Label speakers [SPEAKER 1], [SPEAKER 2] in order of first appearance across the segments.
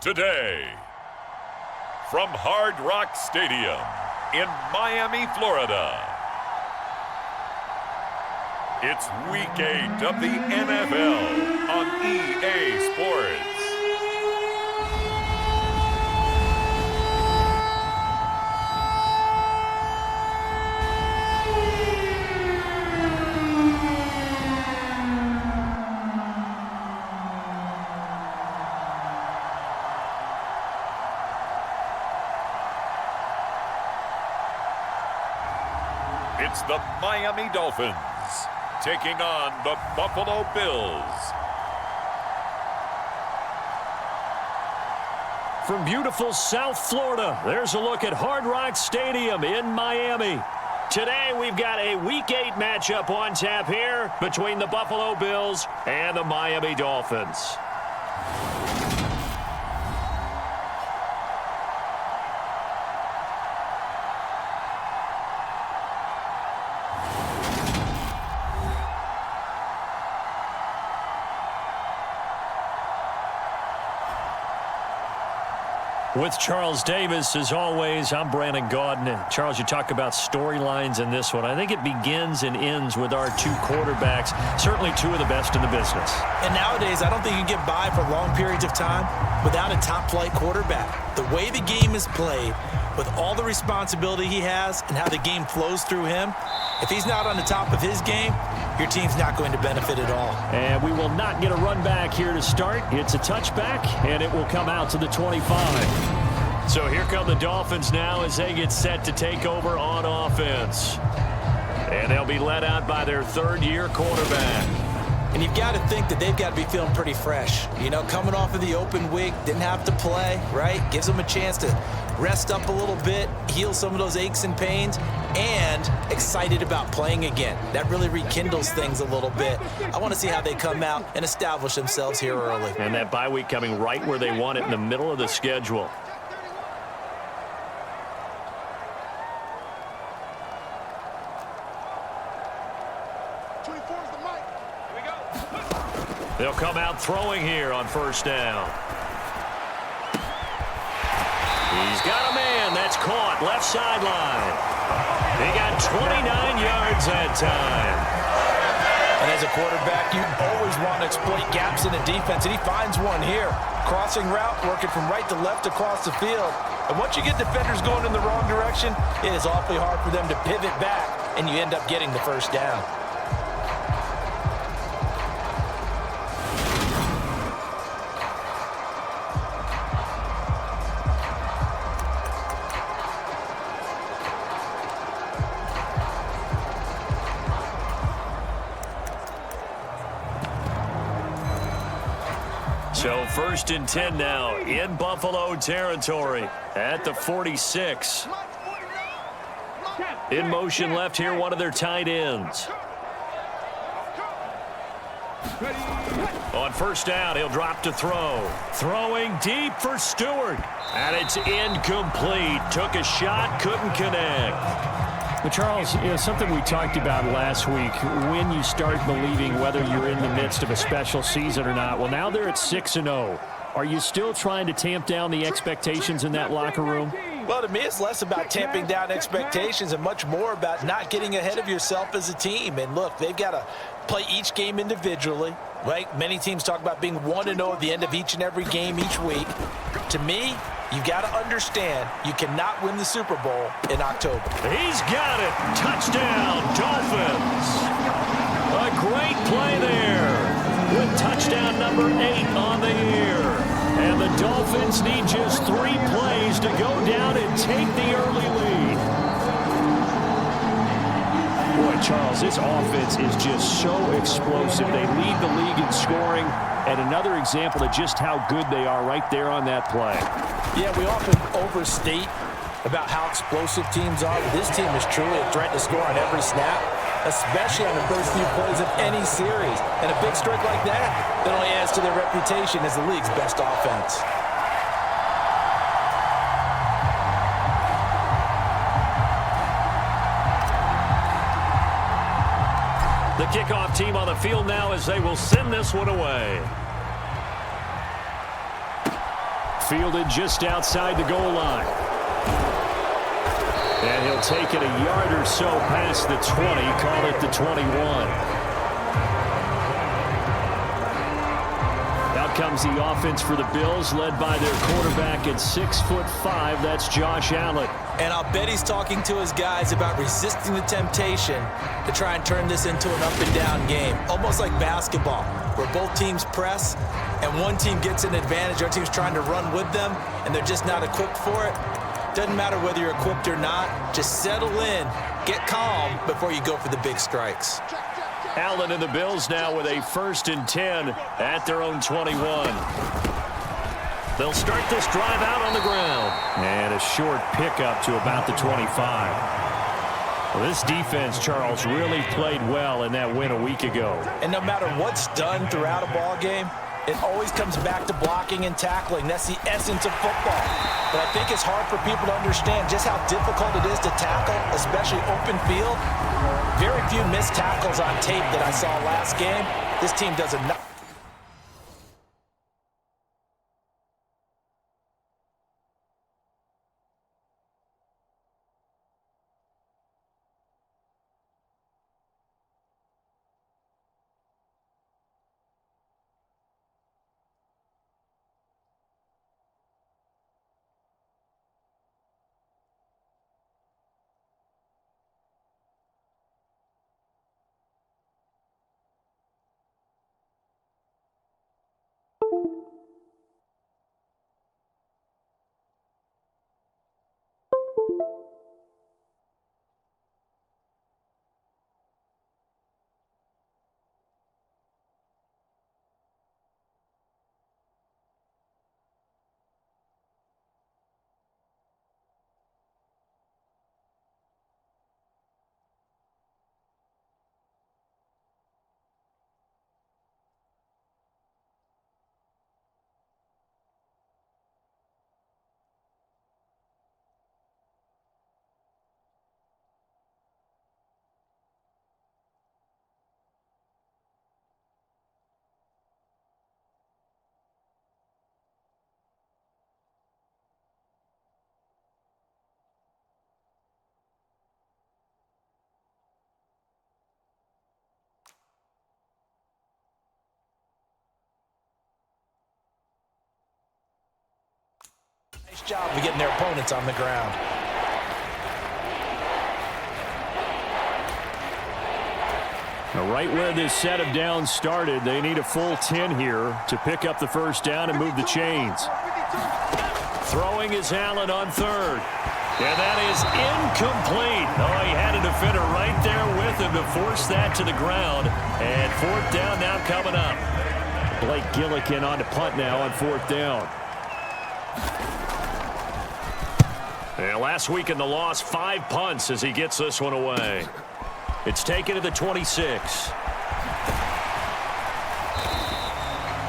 [SPEAKER 1] Today, from Hard Rock Stadium in Miami, Florida, it's Week 8 of the NFL on EA Sports. It's the Miami Dolphins taking on the Buffalo Bills.
[SPEAKER 2] From beautiful South Florida, there's a look at Hard Rock Stadium in Miami. Today, we've got a Week 8 matchup on tap here between the Buffalo Bills and the Miami Dolphins. With Charles Davis, as always, I'm Brandon Gaudin. Charles, you talk about storylines in this one. I think it begins and ends with our two quarterbacks, certainly two of the best in the business.
[SPEAKER 3] And nowadays, I don't think you can get by for long periods of time without a top-flight quarterback. The way the game is played, with all the responsibility he has and how the game flows through him, if he's not on the top of his game, your team's not going to benefit at all.
[SPEAKER 2] And we will not get a run back here to start. It's a touchback, and it will come out to the 25. So here come the Dolphins now as they get set to take over on offense. And they'll be led out by their third-year quarterback.
[SPEAKER 3] And you've got to think that they've got to be feeling pretty fresh. You know, coming off of the open week, didn't have to play, right? Gives them a chance to rest up a little bit, heal some of those aches and pains, and excited about playing again. That really rekindles things a little bit. I want to see how they come out and establish themselves here early.
[SPEAKER 2] And that bye week coming right where they want it in the middle of the schedule. They'll come out throwing here on first down. He's got a man. That's caught. Left sideline. They got 29 yards that time.
[SPEAKER 3] And as a quarterback, you always want to exploit gaps in the defense, and he finds one here. Crossing route, working from right to left across the field. And once you get defenders going in the wrong direction, it is awfully hard for them to pivot back, and you end up getting the first down.
[SPEAKER 2] So first and 10 now in Buffalo territory at the 46. In motion left here, one of their tight ends. On first down, he'll drop to throw. Throwing deep for Stewart. And it's incomplete. Took a shot, couldn't connect.
[SPEAKER 4] But, Charles, you know, something we talked about last week, when you start believing whether you're in the midst of a special season or not. Well, now they're at 6-0. Are you still trying to tamp down the expectations in that locker room?
[SPEAKER 3] Well, to me, it's less about tamping down expectations and much more about not getting ahead of yourself as a team. And, look, they've got to play each game individually, right? Many teams talk about being 1-0 at the end of each and every game each week. To me, you got to understand you cannot win the Super Bowl in October.
[SPEAKER 2] He's got it. Touchdown, Dolphins. A great play there with touchdown number 8 on the year. And the Dolphins need just 3 plays to go down and take the early lead.
[SPEAKER 4] Boy, Charles, this offense is just so explosive. They lead the league in scoring. And another example of just how good they are right there on that play.
[SPEAKER 3] Yeah, we often overstate about how explosive teams are, but this team is truly a threat to score on every snap, especially on the first few plays of any series. And a big strike like that only adds to their reputation as the league's best offense.
[SPEAKER 2] The kickoff team on the field now as they will send this one away.
[SPEAKER 4] fielded just outside the goal line. And he'll take it a yard or so past the 20, call it the 21. Out comes the offense for the Bills, led by their quarterback at 6'5". That's Josh Allen.
[SPEAKER 3] And I'll bet he's talking to his guys about resisting the temptation to try and turn this into an up-and-down game. Almost like basketball, where both teams press, and one team gets an advantage, the other team's trying to run with them, and they're just not equipped for it. Doesn't matter whether you're equipped or not. Just settle in, get calm before you go for the big strikes.
[SPEAKER 4] Allen and the Bills now with a 1st and 10 at their own 21. They'll start this drive out on the ground. And a short pickup to about the 25. Well, this defense, Charles, really played well in that win a week ago.
[SPEAKER 3] And no matter what's done throughout a ball game, it always comes back to blocking and tackling. That's the essence of football. But I think it's hard for people to understand just how difficult it is to tackle, especially open field. Very few missed tackles on tape that I saw last game. This team does enough. Nice job of getting their opponents on the ground.
[SPEAKER 4] Now, right where this set of downs started, they need a full 10 here to pick up the first down and move the chains. Throwing is Allen on 3rd. And that is incomplete. Oh, he had a defender right there with him to force that to the ground. And 4th down now coming up. Blake Gillikin on to punt now on 4th down. And last week in the loss, 5 punts as he gets this one away. It's taken to the 26.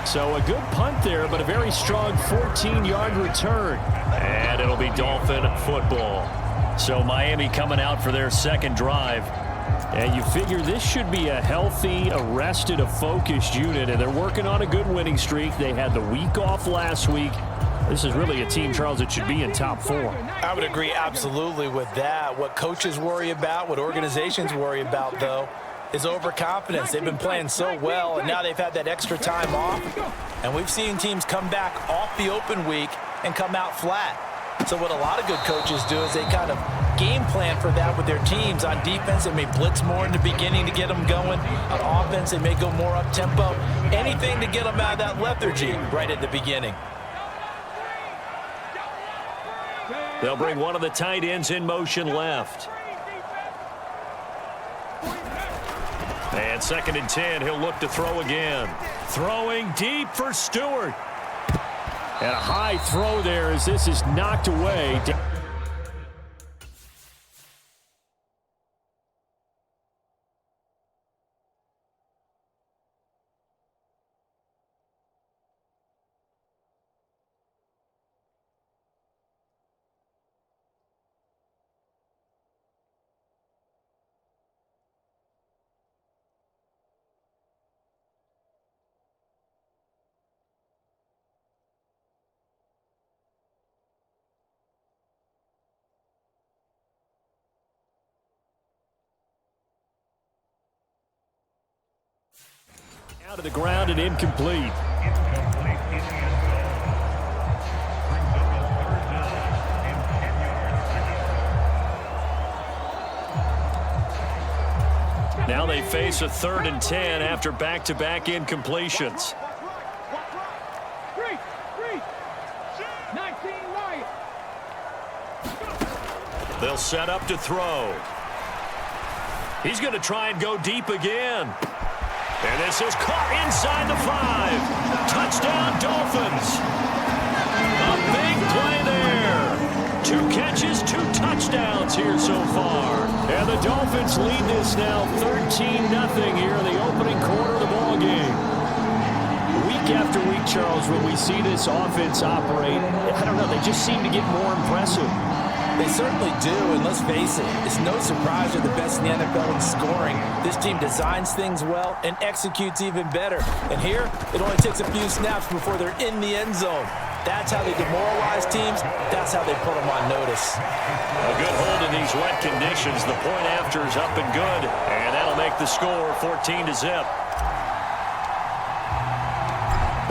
[SPEAKER 4] So a good punt there, but a very strong 14-yard return. And it'll be Dolphin football. So Miami coming out for their second drive. And you figure this should be a healthy, arrested, a focused unit. And they're working on a good winning streak. They had the week off last week. This is really a team, Charles, that should be in top 4.
[SPEAKER 3] I would agree absolutely with that. What coaches worry about, what organizations worry about, though, is overconfidence. They've been playing so well, and now they've had that extra time off. And we've seen teams come back off the open week and come out flat. So what a lot of good coaches do is they kind of game plan for that with their teams. On defense, they may blitz more in the beginning to get them going. On offense, they may go more up-tempo. Anything to get them out of that lethargy right at the beginning.
[SPEAKER 4] They'll bring one of the tight ends in motion left. And 2nd and 10, he'll look to throw again. Throwing deep for Stewart. And a high throw there as this is knocked away. Out of the ground and incomplete. Now they face a 3rd and 10 after back-to-back incompletions. They'll set up to throw. He's going to try and go deep again. And this is caught inside the 5. Touchdown, Dolphins. A big play there. 2 catches, 2 touchdowns here so far. And the Dolphins lead this now 13-0 here in the opening quarter of the ball game. Week after week, Charles, when we see this offense operate, I don't know, they just seem to get more impressive.
[SPEAKER 3] They certainly do, and let's face it, it's no surprise they're the best in the NFL in scoring. This team designs things well and executes even better. And here, it only takes a few snaps before they're in the end zone. That's how they demoralize teams. That's how they put them on notice.
[SPEAKER 4] A good hold in these wet conditions. The point after is up and good, and that'll make the score 14-0.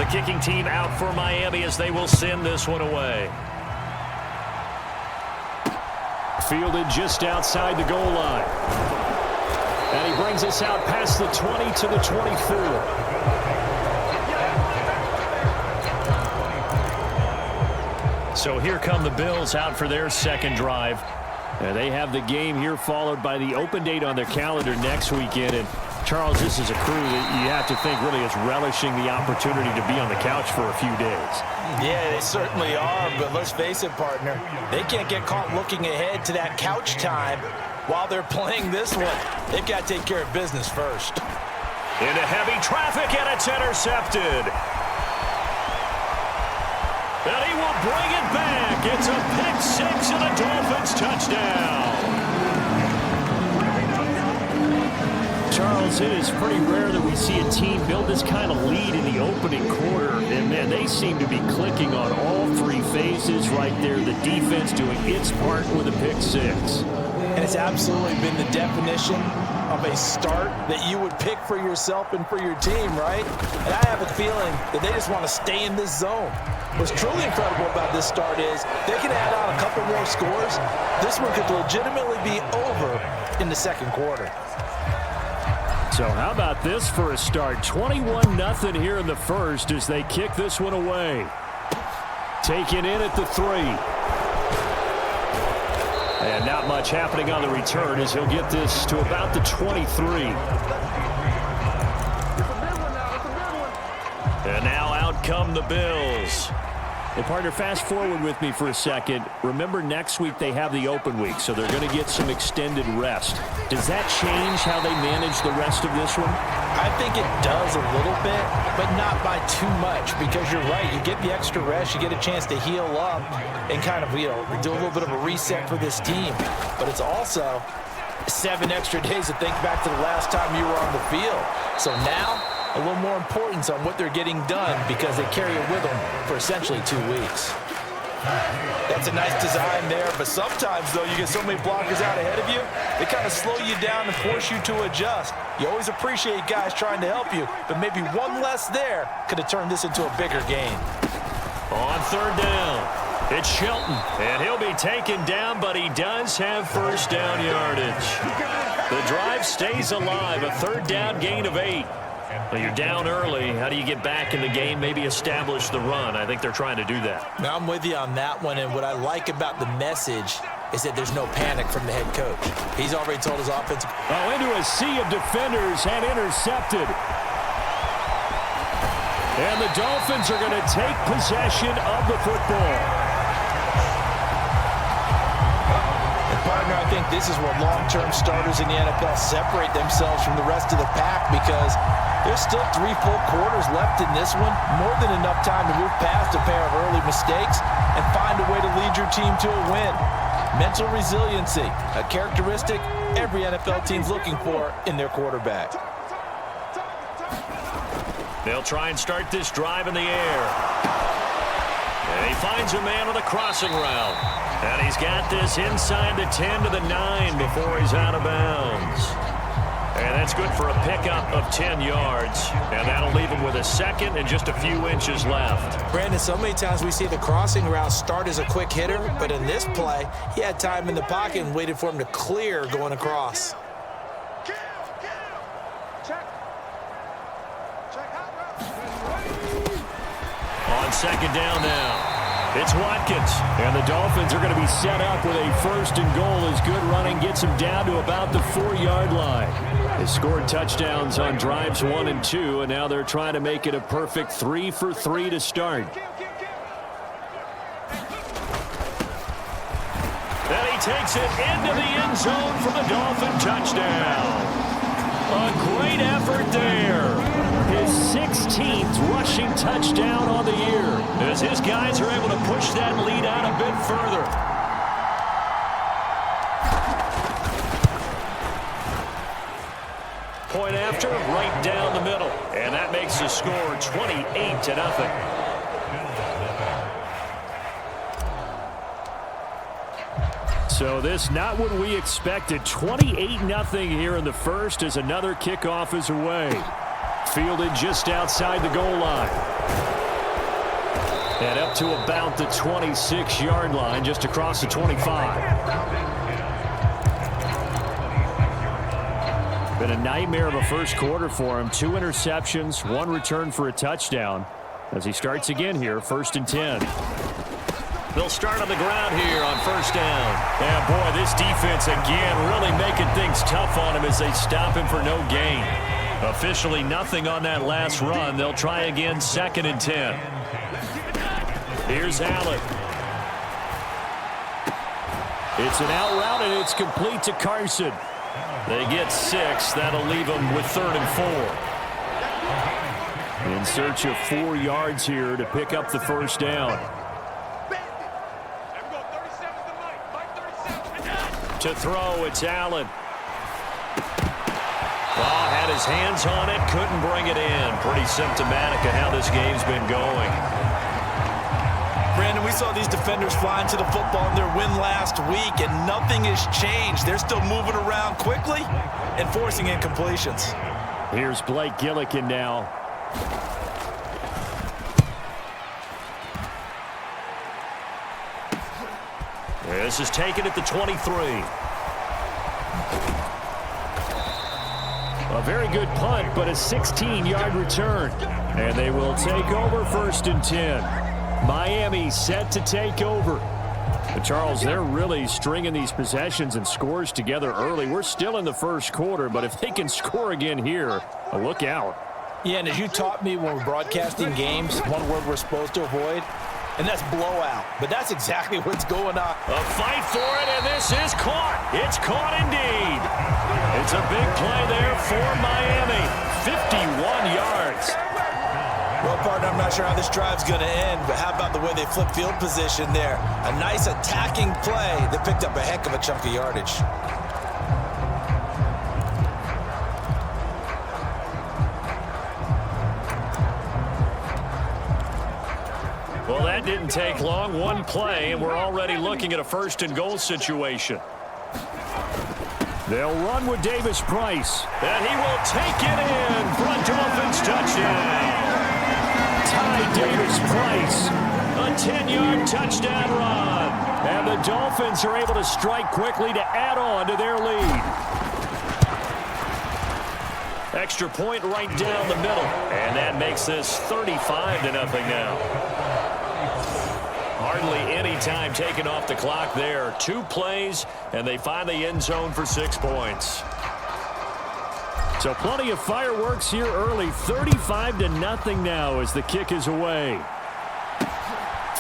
[SPEAKER 4] The kicking team out for Miami as they will send this one away. Fielded just outside the goal line. And he brings us out past the 20 to the 24. So here come the Bills out for their second drive. And they have the game here followed by the open date on their calendar next weekend. And Charles, this is a crew that you have to think really is relishing the opportunity to be on the couch for a few days.
[SPEAKER 3] Yeah, they certainly are, but let's face it, partner. They can't get caught looking ahead to that couch time while they're playing this one. They've got to take care of business first.
[SPEAKER 4] Into heavy traffic, and it's intercepted. And he will bring it back. It's a pick-6 and a Dolphins touchdown. Charles, it is pretty rare that we see a team build this kind of lead in the opening quarter. And, man, they seem to be clicking on all 3 phases right there. The defense doing its part with a pick-6.
[SPEAKER 3] And it's absolutely been the definition of a start that you would pick for yourself and for your team, right? And I have a feeling that they just want to stay in this zone. What's truly incredible about this start is they can add on a couple more scores. This one could legitimately be over in the second quarter.
[SPEAKER 4] So how about this for a start? 21-0 here in the first as they kick this one away. Taken in at the 3. And not much happening on the return as he'll get this to about the 23. And now out come the Bills. Well, partner, fast forward with me for a second. Remember, next week they have the open week, so they're going to get some extended rest. Does that change how they manage the rest of this one?
[SPEAKER 3] I think it does a little bit, but not by too much, because you're right. You get the extra rest, you get a chance to heal up and kind of, do a little bit of a reset for this team. But it's also 7 extra days to think back to the last time you were on the field. So now, a little more importance on what they're getting done because they carry it with them for essentially 2 weeks. That's a nice design there, but sometimes, though, you get so many blockers out ahead of you, they kind of slow you down and force you to adjust. You always appreciate guys trying to help you, but maybe one less there could have turned this into a bigger game.
[SPEAKER 4] On 3rd down, it's Shelton, and he'll be taken down, but he does have first down yardage. The drive stays alive, a 3rd down gain of 8. Well, you're down early. How do you get back in the game, maybe establish the run? I think they're trying to do that.
[SPEAKER 3] Now, I'm with you on that one, and what I like about the message is that there's no panic from the head coach. He's already told his offense.
[SPEAKER 4] Oh, into a sea of defenders and intercepted. And the Dolphins are going to take possession of the football.
[SPEAKER 3] Partner, I think this is where long-term starters in the NFL separate themselves from the rest of the pack because there's still 3 full quarters left in this one. More than enough time to move past a pair of early mistakes and find a way to lead your team to a win. Mental resiliency, a characteristic every NFL team's looking for in their quarterback.
[SPEAKER 4] They'll try and start this drive in the air. And he finds a man on a crossing route. And he's got this inside the 10 to the 9 before he's out of bounds.
[SPEAKER 2] And that's good for a pickup of 10 yards. And that'll leave him with a second and just a few inches left.
[SPEAKER 3] Brandon, so many times we see the crossing route start as a quick hitter, but in this play, he had time in the pocket and waited for him to clear going across.
[SPEAKER 2] On second down now, it's Watkins. And the Dolphins are going to be set up with a first and goal as good running gets them down to about the 4-yard line. They scored touchdowns on drives 1 and 2, and now they're trying to make it a perfect 3 for 3 to start. And he takes it into the end zone for the Dolphin touchdown. A great effort there.
[SPEAKER 4] His 16th rushing touchdown on the year,
[SPEAKER 2] as his guys are able to push that lead out a bit further. Point after, right down the middle. And that makes the score 28-0.
[SPEAKER 4] So this not what we expected. 28-0 here in the first as another kickoff is away. Fielded just outside the goal line. And up to about the 26-yard line, just across the 25. Been a nightmare of a first quarter for him. 2 interceptions, 1 return for a touchdown. As he starts again here, 1st and 10.
[SPEAKER 2] They'll start on the ground here on first down. Yeah, boy, this defense again really making things tough on him as they stop him for no gain. Officially nothing on that last run. They'll try again 2nd and 10. Here's Allen.
[SPEAKER 4] It's an out route, and it's complete to Carson.
[SPEAKER 2] They get 6. That'll leave them with 3rd and 4.
[SPEAKER 4] In search of 4 yards here to pick up the first down.
[SPEAKER 2] To throw, it's Allen. Oh, had his hands on it, couldn't bring it in. Pretty symptomatic of how this game's been going.
[SPEAKER 3] Brandon, we saw these defenders flying to the football in their win last week, and nothing has changed. They're still moving around quickly and forcing incompletions.
[SPEAKER 4] Here's Blake Gillikin now.
[SPEAKER 2] This is taken at the 23.
[SPEAKER 4] A very good punt, but a 16-yard return. And they will take over 1st and 10. Miami set to take over. But Charles, they're really stringing these possessions and scores together early. We're still in the first quarter, but if they can score again here, look out.
[SPEAKER 3] Yeah, and as you taught me when we're broadcasting games, one word we're supposed to avoid, and that's blowout. But that's exactly what's going on.
[SPEAKER 2] A fight for it, and this is caught. It's caught indeed. It's a big play there for Miami. 51 yards.
[SPEAKER 3] Well, partner, I'm not sure how this drive's going to end, but how about the way they flip field position there? A nice attacking play that picked up a heck of a chunk of yardage.
[SPEAKER 2] Well, that didn't take long. One play, and we're already looking at a 1st and goal situation.
[SPEAKER 4] They'll run with Davis Price.
[SPEAKER 2] And he will take it in for a Dolphins touchdown.
[SPEAKER 4] Ty Davis Price.
[SPEAKER 2] A 10-yard touchdown run.
[SPEAKER 4] And the Dolphins are able to strike quickly to add on to their lead.
[SPEAKER 2] Extra point right down the middle. And that makes this 35-0 now. Hardly any time taken off the clock there. 2 plays, and they find the end zone for 6 points.
[SPEAKER 4] So plenty of fireworks here early. 35-0 now as the kick is away.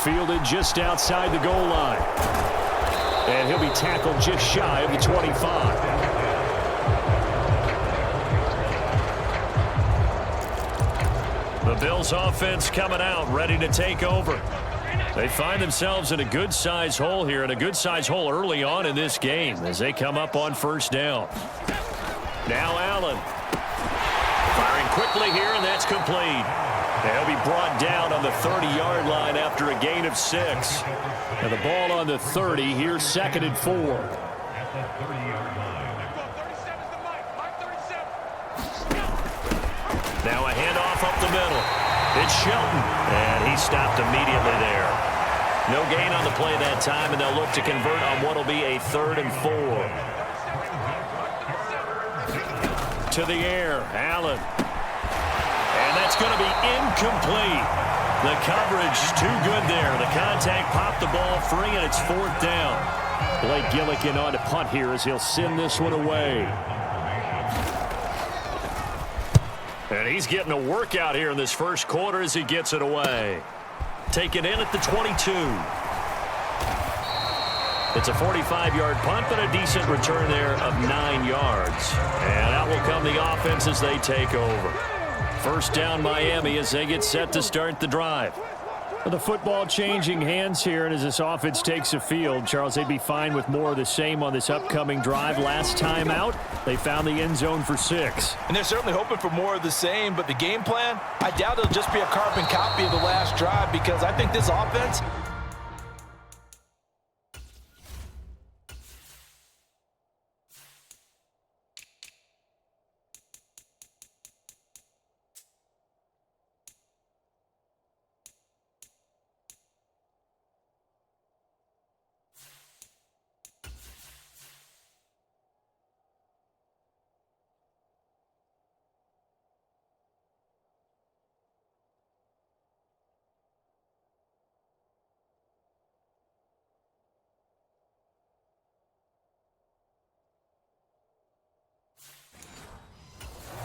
[SPEAKER 4] Fielded just outside the goal line. And he'll be tackled just shy of the 25.
[SPEAKER 2] The Bills offense coming out, ready to take over. They find themselves in a good-sized hole here, and a good-sized hole early on in this game as they come up on 1st down. Now Allen. Firing quickly here, and that's complete. They'll be brought down on the 30-yard line after a gain of 6.
[SPEAKER 4] And the ball on the 30, here's 2nd and 4.
[SPEAKER 2] Now a handoff up the middle. It's Shelton, and he stopped immediately there. No gain on the play that time, and they'll look to convert on what will be a 3rd and 4. To the air, Allen. And that's going to be incomplete. The coverage too good there. The contact popped the ball free, and it's 4th down. Blake Gillikin on to punt here as he'll send this one away. And he's getting a workout here in this first quarter as he gets it away. Taken in at the 22. It's a 45-yard punt, but a decent return there of 9 yards. And out will come the offense as they take over. First down Miami as they get set to start the drive.
[SPEAKER 4] The football changing hands here, and as this offense takes the field, Charles, they'd be fine with more of the same on this upcoming drive. Last time out, they found the end zone for 6.
[SPEAKER 3] And they're certainly hoping for more of the same, but the game plan, I doubt it'll just be a carbon copy of the last drive, because I think this offense...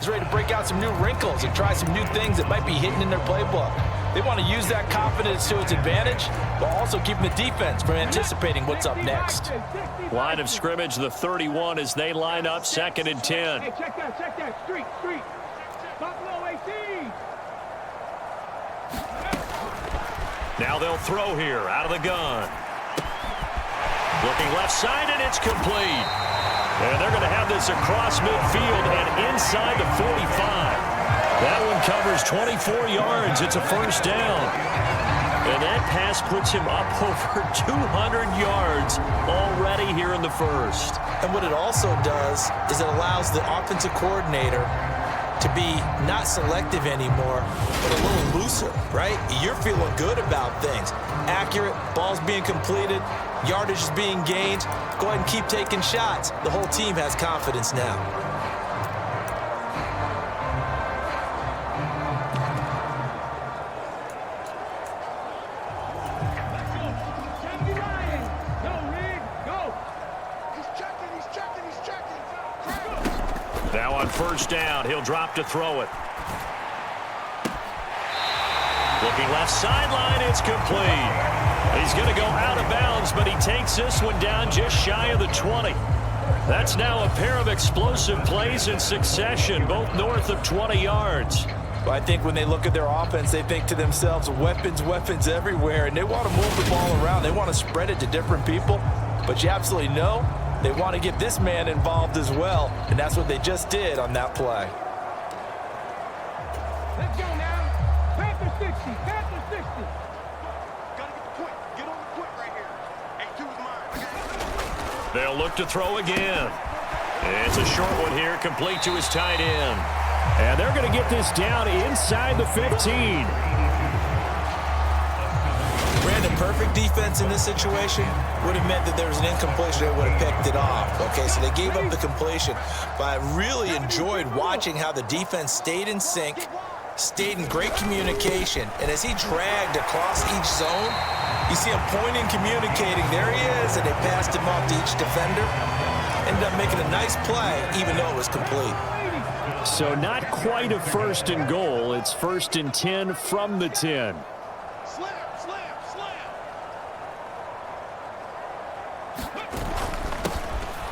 [SPEAKER 3] ready to break out some new wrinkles and try some new things that might be hidden in their playbook. They want to use that confidence to its advantage, while also keeping the defense from anticipating what's up next.
[SPEAKER 2] Line of scrimmage, the 31, as they line up 2nd and 10.
[SPEAKER 5] Hey, check that. Street. Buffalo 18.
[SPEAKER 2] Now they'll throw here out of the gun. Looking left side, and it's complete. And they're going to have this across midfield and inside the 45. That one covers 24 yards. It's a first down. And that pass puts him up over 200 yards already here in the first.
[SPEAKER 3] And what it also does is it allows the offensive coordinator to be not selective anymore, but a little looser, right? You're feeling good about things. Accurate, balls being completed, yardage is being gained. Go ahead and keep taking shots. The whole team has confidence now.
[SPEAKER 2] Now on first down, he'll drop to throw it. Looking left sideline, it's complete. He's going to go out of bounds, but he takes this one down just shy of the 20. That's now a pair of explosive plays in succession, both north of 20 yards.
[SPEAKER 3] Well, I think when they look at their offense, they think to themselves, weapons everywhere, and they want to move the ball around. They want to spread it to different people, but you absolutely know they want to get this man involved as well, and that's what they just did on that play.
[SPEAKER 5] Let's go now. Panther 60. Panther 60.
[SPEAKER 6] Gotta get the point. Get on the point right here. A2 is mine.
[SPEAKER 2] They'll look to throw again. It's a short one here, complete to his tight end.
[SPEAKER 4] And they're going to get this down inside the 15.
[SPEAKER 3] Brandon, perfect defense in this situation would have meant that there was an incompletion. They would have picked it off. Okay, so they gave up the completion. But I really enjoyed watching how the defense stayed in sync, stayed in great communication. And as he dragged across each zone, you see him pointing, communicating. There he is, and they passed him off to each defender. Ended up making a nice play, even though it was complete.
[SPEAKER 4] So not quite a 1st and goal. It's 1st and 10 from the 10.
[SPEAKER 6] Slam.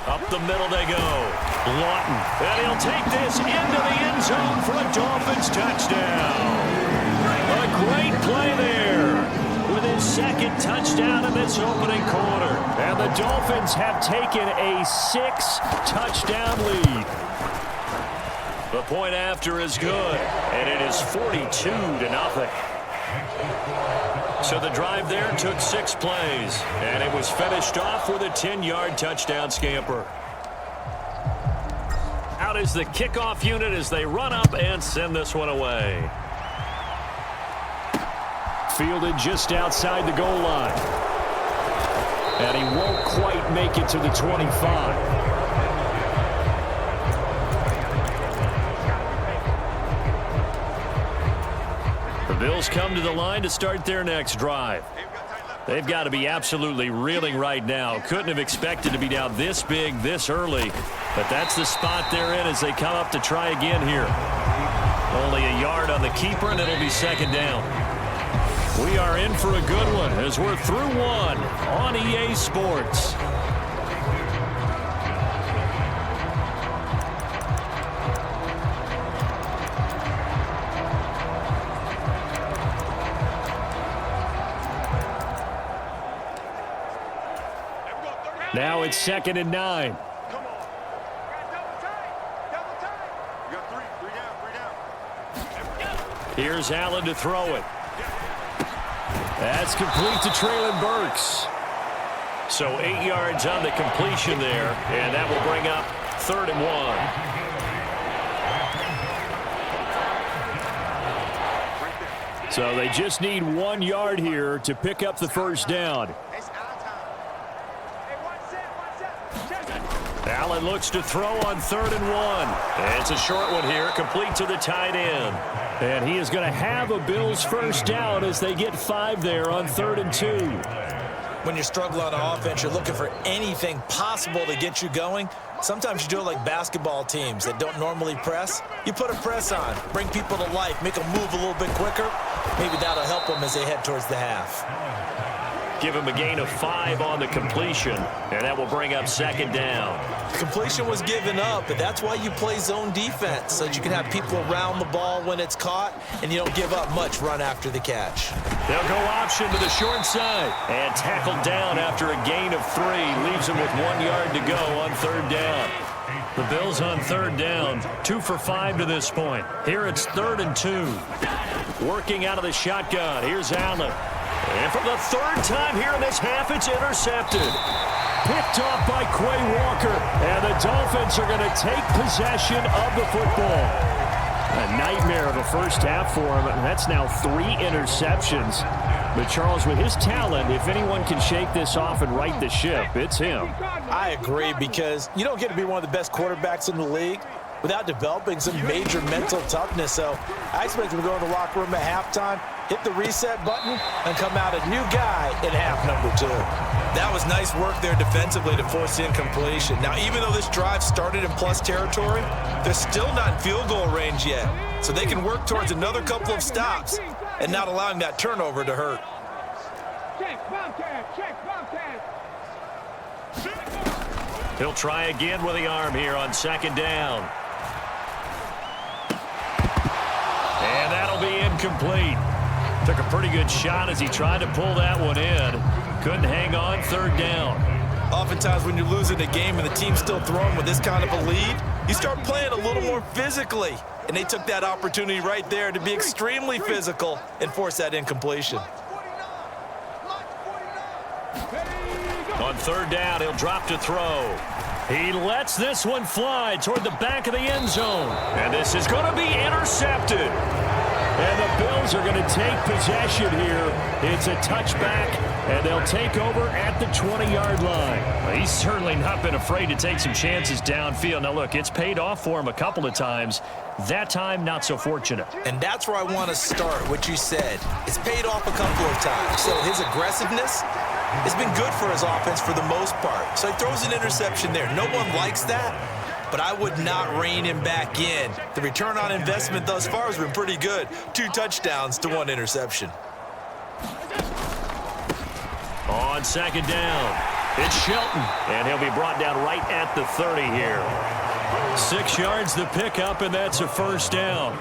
[SPEAKER 2] Up the middle they go. Lawton. And he'll take this into the end zone for a Dolphins touchdown. A great play there with his 2nd touchdown in this opening quarter.
[SPEAKER 4] And the Dolphins have taken a 6-touchdown lead.
[SPEAKER 2] The point after is good, and it is 42-0. So the drive there took 6 plays, and it was finished off with a 10-yard touchdown scamper. out is the kickoff unit as they run up and send this one away.
[SPEAKER 4] Fielded just outside the goal line. And he won't quite make it to the 25. The Bills come to the line to start their next drive. They've got to be absolutely reeling right now. Couldn't have expected to be down this big, this early. But that's the spot they're in as they come up to try again here. Only a yard on the keeper, and it'll be second down. We are in for a good one as we're through one on EA Sports. Now it's 2nd and 9.
[SPEAKER 6] Come on. Double time. You got three down.
[SPEAKER 2] Here's Allen to throw it. That's complete to Traylon Burks. So 8 yards on the completion there, and that will bring up 3rd and 1.
[SPEAKER 4] So they just need 1 yard here to pick up the first down.
[SPEAKER 2] Allen looks to throw on 3rd and 1. And it's a short one here, complete to the tight end.
[SPEAKER 4] And he is going to have a Bills first down as they get 5 there on 3rd and 2.
[SPEAKER 3] When you're struggling on offense, you're looking for anything possible to get you going. Sometimes you do it like basketball teams that don't normally press. You put a press on, bring people to life, make them move a little bit quicker. Maybe that'll help them as they head towards the half.
[SPEAKER 2] Give him a gain of 5 on the completion, and that will bring up 2nd down.
[SPEAKER 3] Completion was given up, but that's why you play zone defense, so that you can have people around the ball when it's caught, and you don't give up much run after the catch.
[SPEAKER 2] They'll go option to the short side, and tackled down after a gain of 3. Leaves him with 1 yard to go on 3rd down. The Bills on 3rd down, 2 for 5 to this point. Here it's 3rd and 2. Working out of the shotgun, here's Allen. And for the 3rd time here in this half, it's intercepted. Picked off by Quay Walker. And the Dolphins are going to take possession of the football. A nightmare of a first half for him. And that's now 3 interceptions. But Charles, with his talent, if anyone can shake this off and right the ship, it's him.
[SPEAKER 3] I agree, because you don't get to be one of the best quarterbacks in the league without developing some major mental toughness. So I expect him to go in the locker room at halftime, hit the reset button, and come out a new guy in half number 2. That was nice work there defensively to force the incompletion. Now, even though this drive started in plus territory, they're still not in field goal range yet. So they can work towards another couple of stops and not allowing that turnover to hurt.
[SPEAKER 2] He'll try again with the arm here on 2nd down. And that'll be incomplete. Took a pretty good shot as he tried to pull that one in. Couldn't hang on, 3rd down.
[SPEAKER 3] Oftentimes when you're losing a game and the team's still throwing with this kind of a lead, you start playing a little more physically. And they took that opportunity right there to be extremely physical and force that incompletion.
[SPEAKER 2] On 3rd down, he'll drop to throw. He lets this one fly toward the back of the end zone. And this is going to be intercepted. And the Bills are going to take possession here. It's a touchback, and they'll take over at the 20-yard line. Well, he's certainly not been afraid to take some chances downfield. Now, look, it's paid off for him a couple of times. That time, not so fortunate.
[SPEAKER 3] And that's where I want to start, what you said. It's paid off a couple of times. So his aggressiveness has been good for his offense for the most part. So he throws an interception there. No one likes that, but I would not rein him back in. The return on investment thus far has been pretty good. 2 touchdowns to 1 interception.
[SPEAKER 2] On 2nd down, it's Shelton, and he'll be brought down right at the 30 here. 6 yards the pickup, and that's a first down.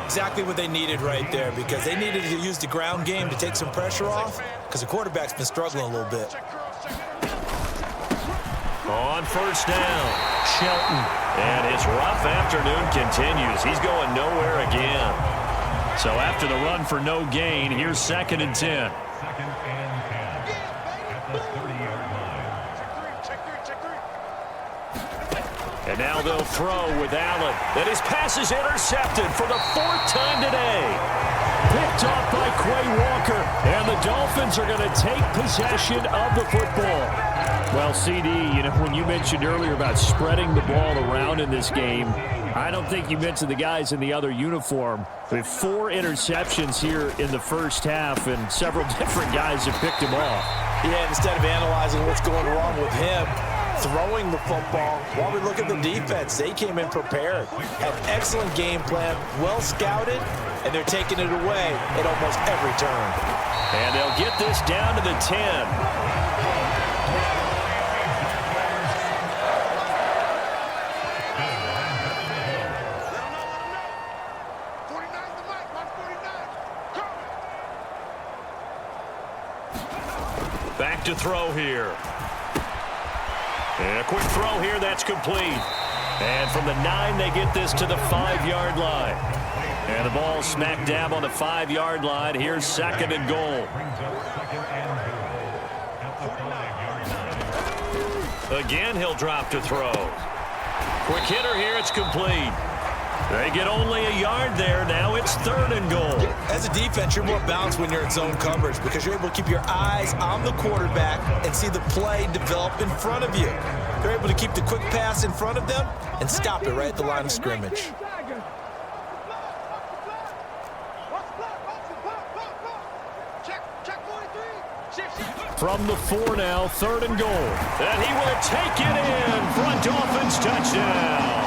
[SPEAKER 3] Exactly what they needed right there, because they needed to use the ground game to take some pressure off, because the quarterback's been struggling a little bit.
[SPEAKER 2] On 1st down, Shelton. And his rough afternoon continues. He's going nowhere again. So after the run for no gain, here's 2nd and 10. And now they'll throw with Allen. And his pass is intercepted for the 4th time today. Picked off by Quay Walker. And the Dolphins are going to take possession of the football.
[SPEAKER 4] Well, CD, when you mentioned earlier about spreading the ball around in this game, I don't think you mentioned the guys in the other uniform. We have 4 interceptions here in the first half, and several different guys have picked him off.
[SPEAKER 3] Yeah, instead of analyzing what's going wrong with him, throwing the football, while we look at the defense, they came in prepared, had excellent game plan, well scouted, and they're taking it away at almost every turn.
[SPEAKER 2] And they'll get this down to the 10. Back to throw here. And a quick throw here, that's complete. And from the 9, they get this to the 5-yard line. And the ball smack dab on the 5-yard line. Here's 2nd and goal. Again, he'll drop to throw. Quick hitter here, it's complete. They get only a yard there. Now it's 3rd and goal.
[SPEAKER 3] As a defense, you're more balanced when you're in zone coverage because you're able to keep your eyes on the quarterback and see the play develop in front of you. They're able to keep the quick pass in front of them and stop it right at the line of scrimmage.
[SPEAKER 2] From the 4 now, 3rd and goal. And he will take it in for a Dolphins touchdown.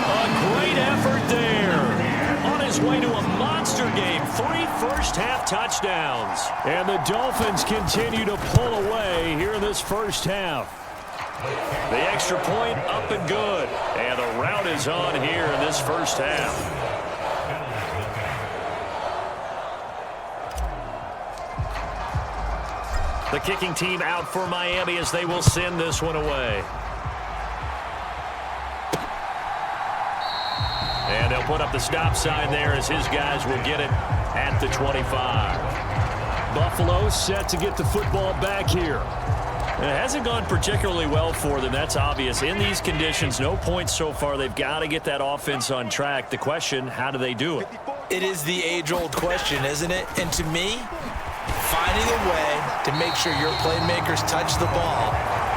[SPEAKER 2] A great effort there. On his way to a monster game. 3 first-half touchdowns.
[SPEAKER 4] And the Dolphins continue to pull away here in this first half.
[SPEAKER 2] The extra point up and good. And the route is on here in this first half. The kicking team out for Miami as they will send this one away. And they'll put up the stop sign there as his guys will get it at the 25.
[SPEAKER 4] Buffalo set to get the football back here.
[SPEAKER 2] It hasn't gone particularly well for them. That's obvious. In these conditions, no points so far. They've got to get that offense on track. The question, how do they do it?
[SPEAKER 3] It is the age-old question, isn't it? And to me, finding a way to make sure your playmakers touch the ball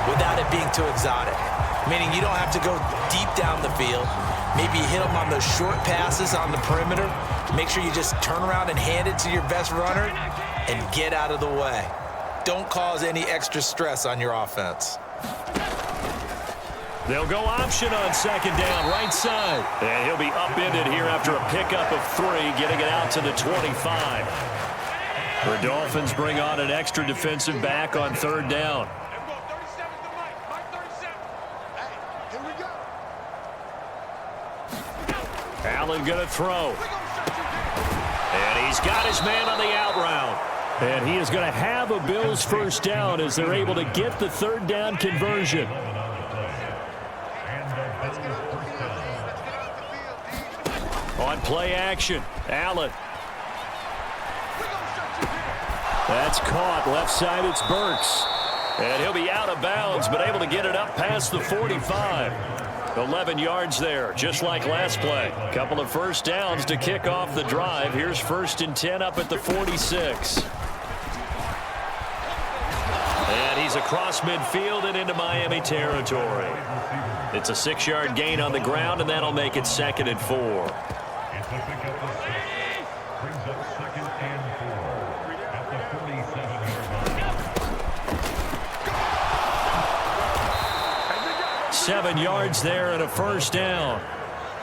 [SPEAKER 3] without it being too exotic. Meaning you don't have to go deep down the field. Maybe you hit them on those short passes on the perimeter. Make sure you just turn around and hand it to your best runner and get out of the way. Don't cause any extra stress on your offense.
[SPEAKER 2] They'll go option on 2nd down, right side. And he'll be upended here after a pickup of 3, getting it out to the 25. The Dolphins bring on an extra defensive back on 3rd down. Allen going to throw. And he's got his man on the out route.
[SPEAKER 4] And he is going to have a Bills first down as they're able to get the 3rd down conversion.
[SPEAKER 2] On play action, Allen.
[SPEAKER 4] That's caught. Left side, it's Burks.
[SPEAKER 2] And he'll be out of bounds, but able to get it up past the 45. 11 yards there, just like last play. Couple of first downs to kick off the drive. Here's 1st and 10 up at the 46. And he's across midfield and into Miami territory. It's a 6-yard gain on the ground, and that'll make it 2nd and 4. 7 yards there and a first down.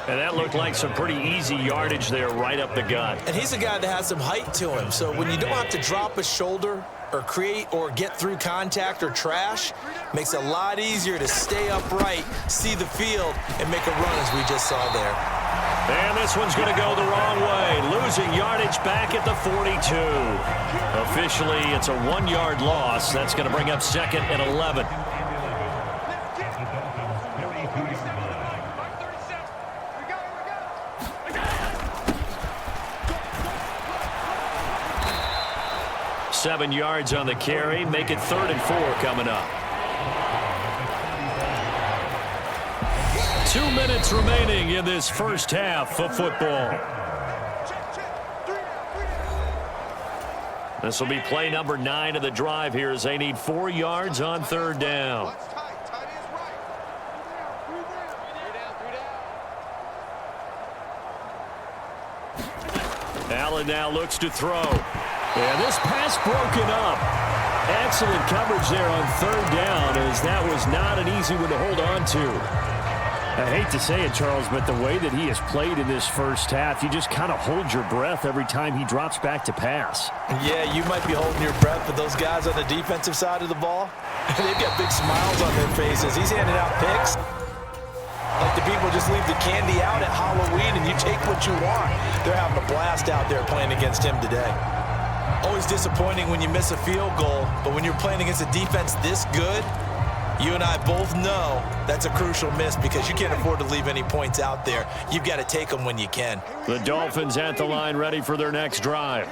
[SPEAKER 2] And that looked like some pretty easy yardage there right up the gut.
[SPEAKER 3] And he's a guy that has some height to him. So when you don't have to drop a shoulder or create or get through contact or trash, makes it a lot easier to stay upright, see the field, and make a run as we just saw there.
[SPEAKER 2] And this one's going to go the wrong way. Losing yardage back at the 42. Officially, it's a 1-yard loss. That's going to bring up 2nd and 11. Seven yards on the carry. Make it 3rd and 4 coming up. 2 minutes remaining in this first half of football. This will be play number 9 of the drive here as they need 4 yards on third down. Allen now looks to throw. And this pass broken up. Excellent coverage there on third down, as that was not an easy one to hold on to.
[SPEAKER 4] I hate to say it, Charles, but the way that he has played in this first half, you just kind of hold your breath every time he drops back to pass.
[SPEAKER 3] Yeah, you might be holding your breath, but those guys on the defensive side of the ball, they've got big smiles on their faces. He's handing out picks. Like the people just leave the candy out at Halloween and you take what you want. They're having a blast out there playing against him today. Always disappointing when you miss a field goal, but when you're playing against a defense this good, you and I both know that's a crucial miss because you can't afford to leave any points out there. You've got to take them when you can.
[SPEAKER 2] The Dolphins at the line ready for their next drive.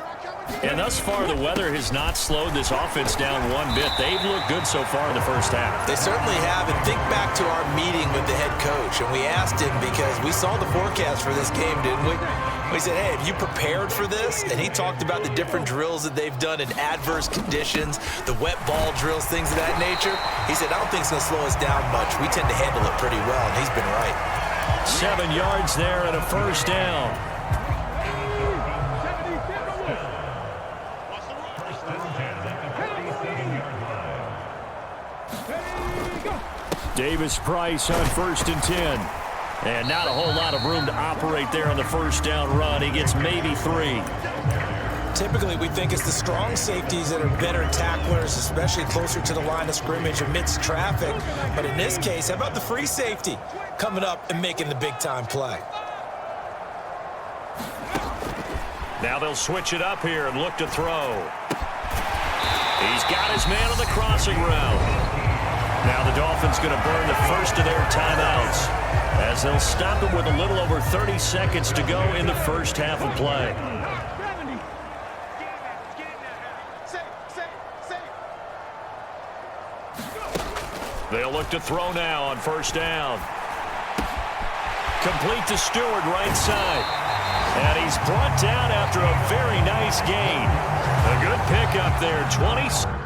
[SPEAKER 4] And thus far, the weather has not slowed this offense down one bit. They've looked good so far in the first half.
[SPEAKER 3] They certainly have. And think back to our meeting with the head coach. And we asked him because we saw the forecast for this game, didn't we? We said, hey, have you prepared for this? And he talked about the different drills that they've done in adverse conditions, the wet ball drills, things of that nature. He said, I don't think it's going to slow us down much. We tend to handle it pretty well, and he's been right.
[SPEAKER 2] 7 yards there and a first down. Davis-Price on 1st and 10. And not a whole lot of room to operate there on the first down run. He gets maybe 3.
[SPEAKER 3] Typically, we think it's the strong safeties that are better tacklers, especially closer to the line of scrimmage amidst traffic. But in this case, how about the free safety coming up and making the big-time play?
[SPEAKER 2] Now they'll switch it up here and look to throw. He's got his man on the crossing route. Now the Dolphins going to burn the first of their timeouts as they'll stop it with a little over 30 seconds to go in the first half of play. They'll look to throw now on first down. Complete to Stewart, right side. And he's brought down after a very nice gain. A good pickup there, 20.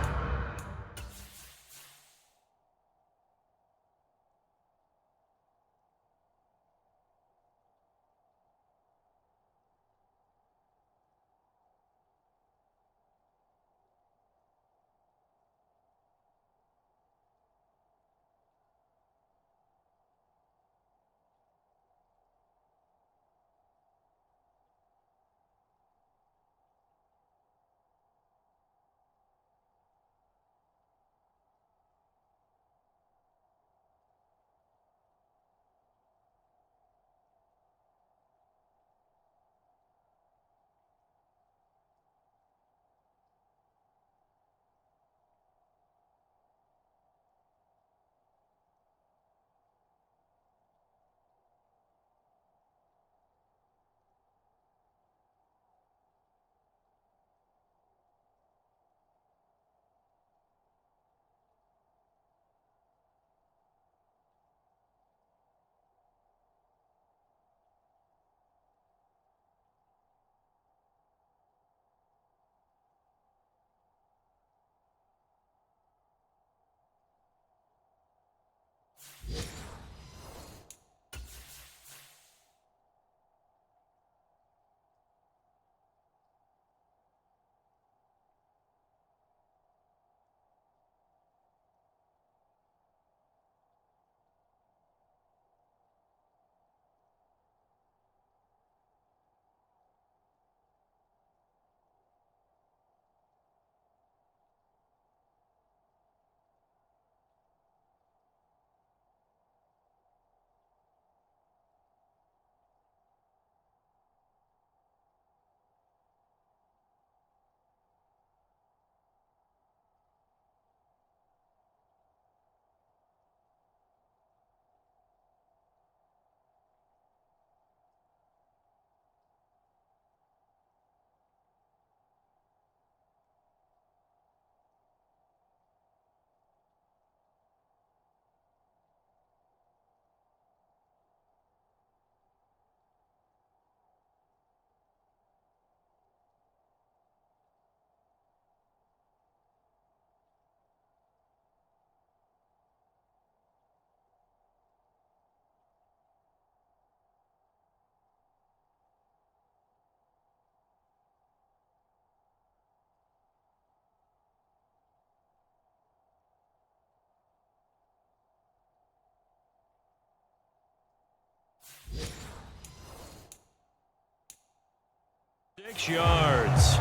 [SPEAKER 2] 6 yards.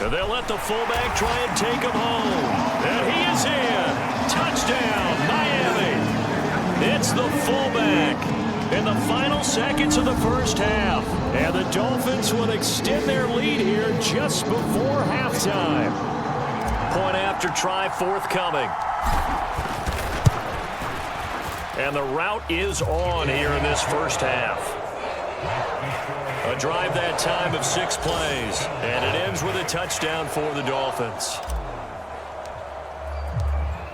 [SPEAKER 2] And they'll let the fullback try and take him home. And he is in. Touchdown, Miami. It's the fullback in the final seconds of the first half. And the Dolphins will extend their lead here just before halftime. Point after try forthcoming. And the route is on here in this first half. A drive that time of 6 plays, and it ends with a touchdown for the Dolphins.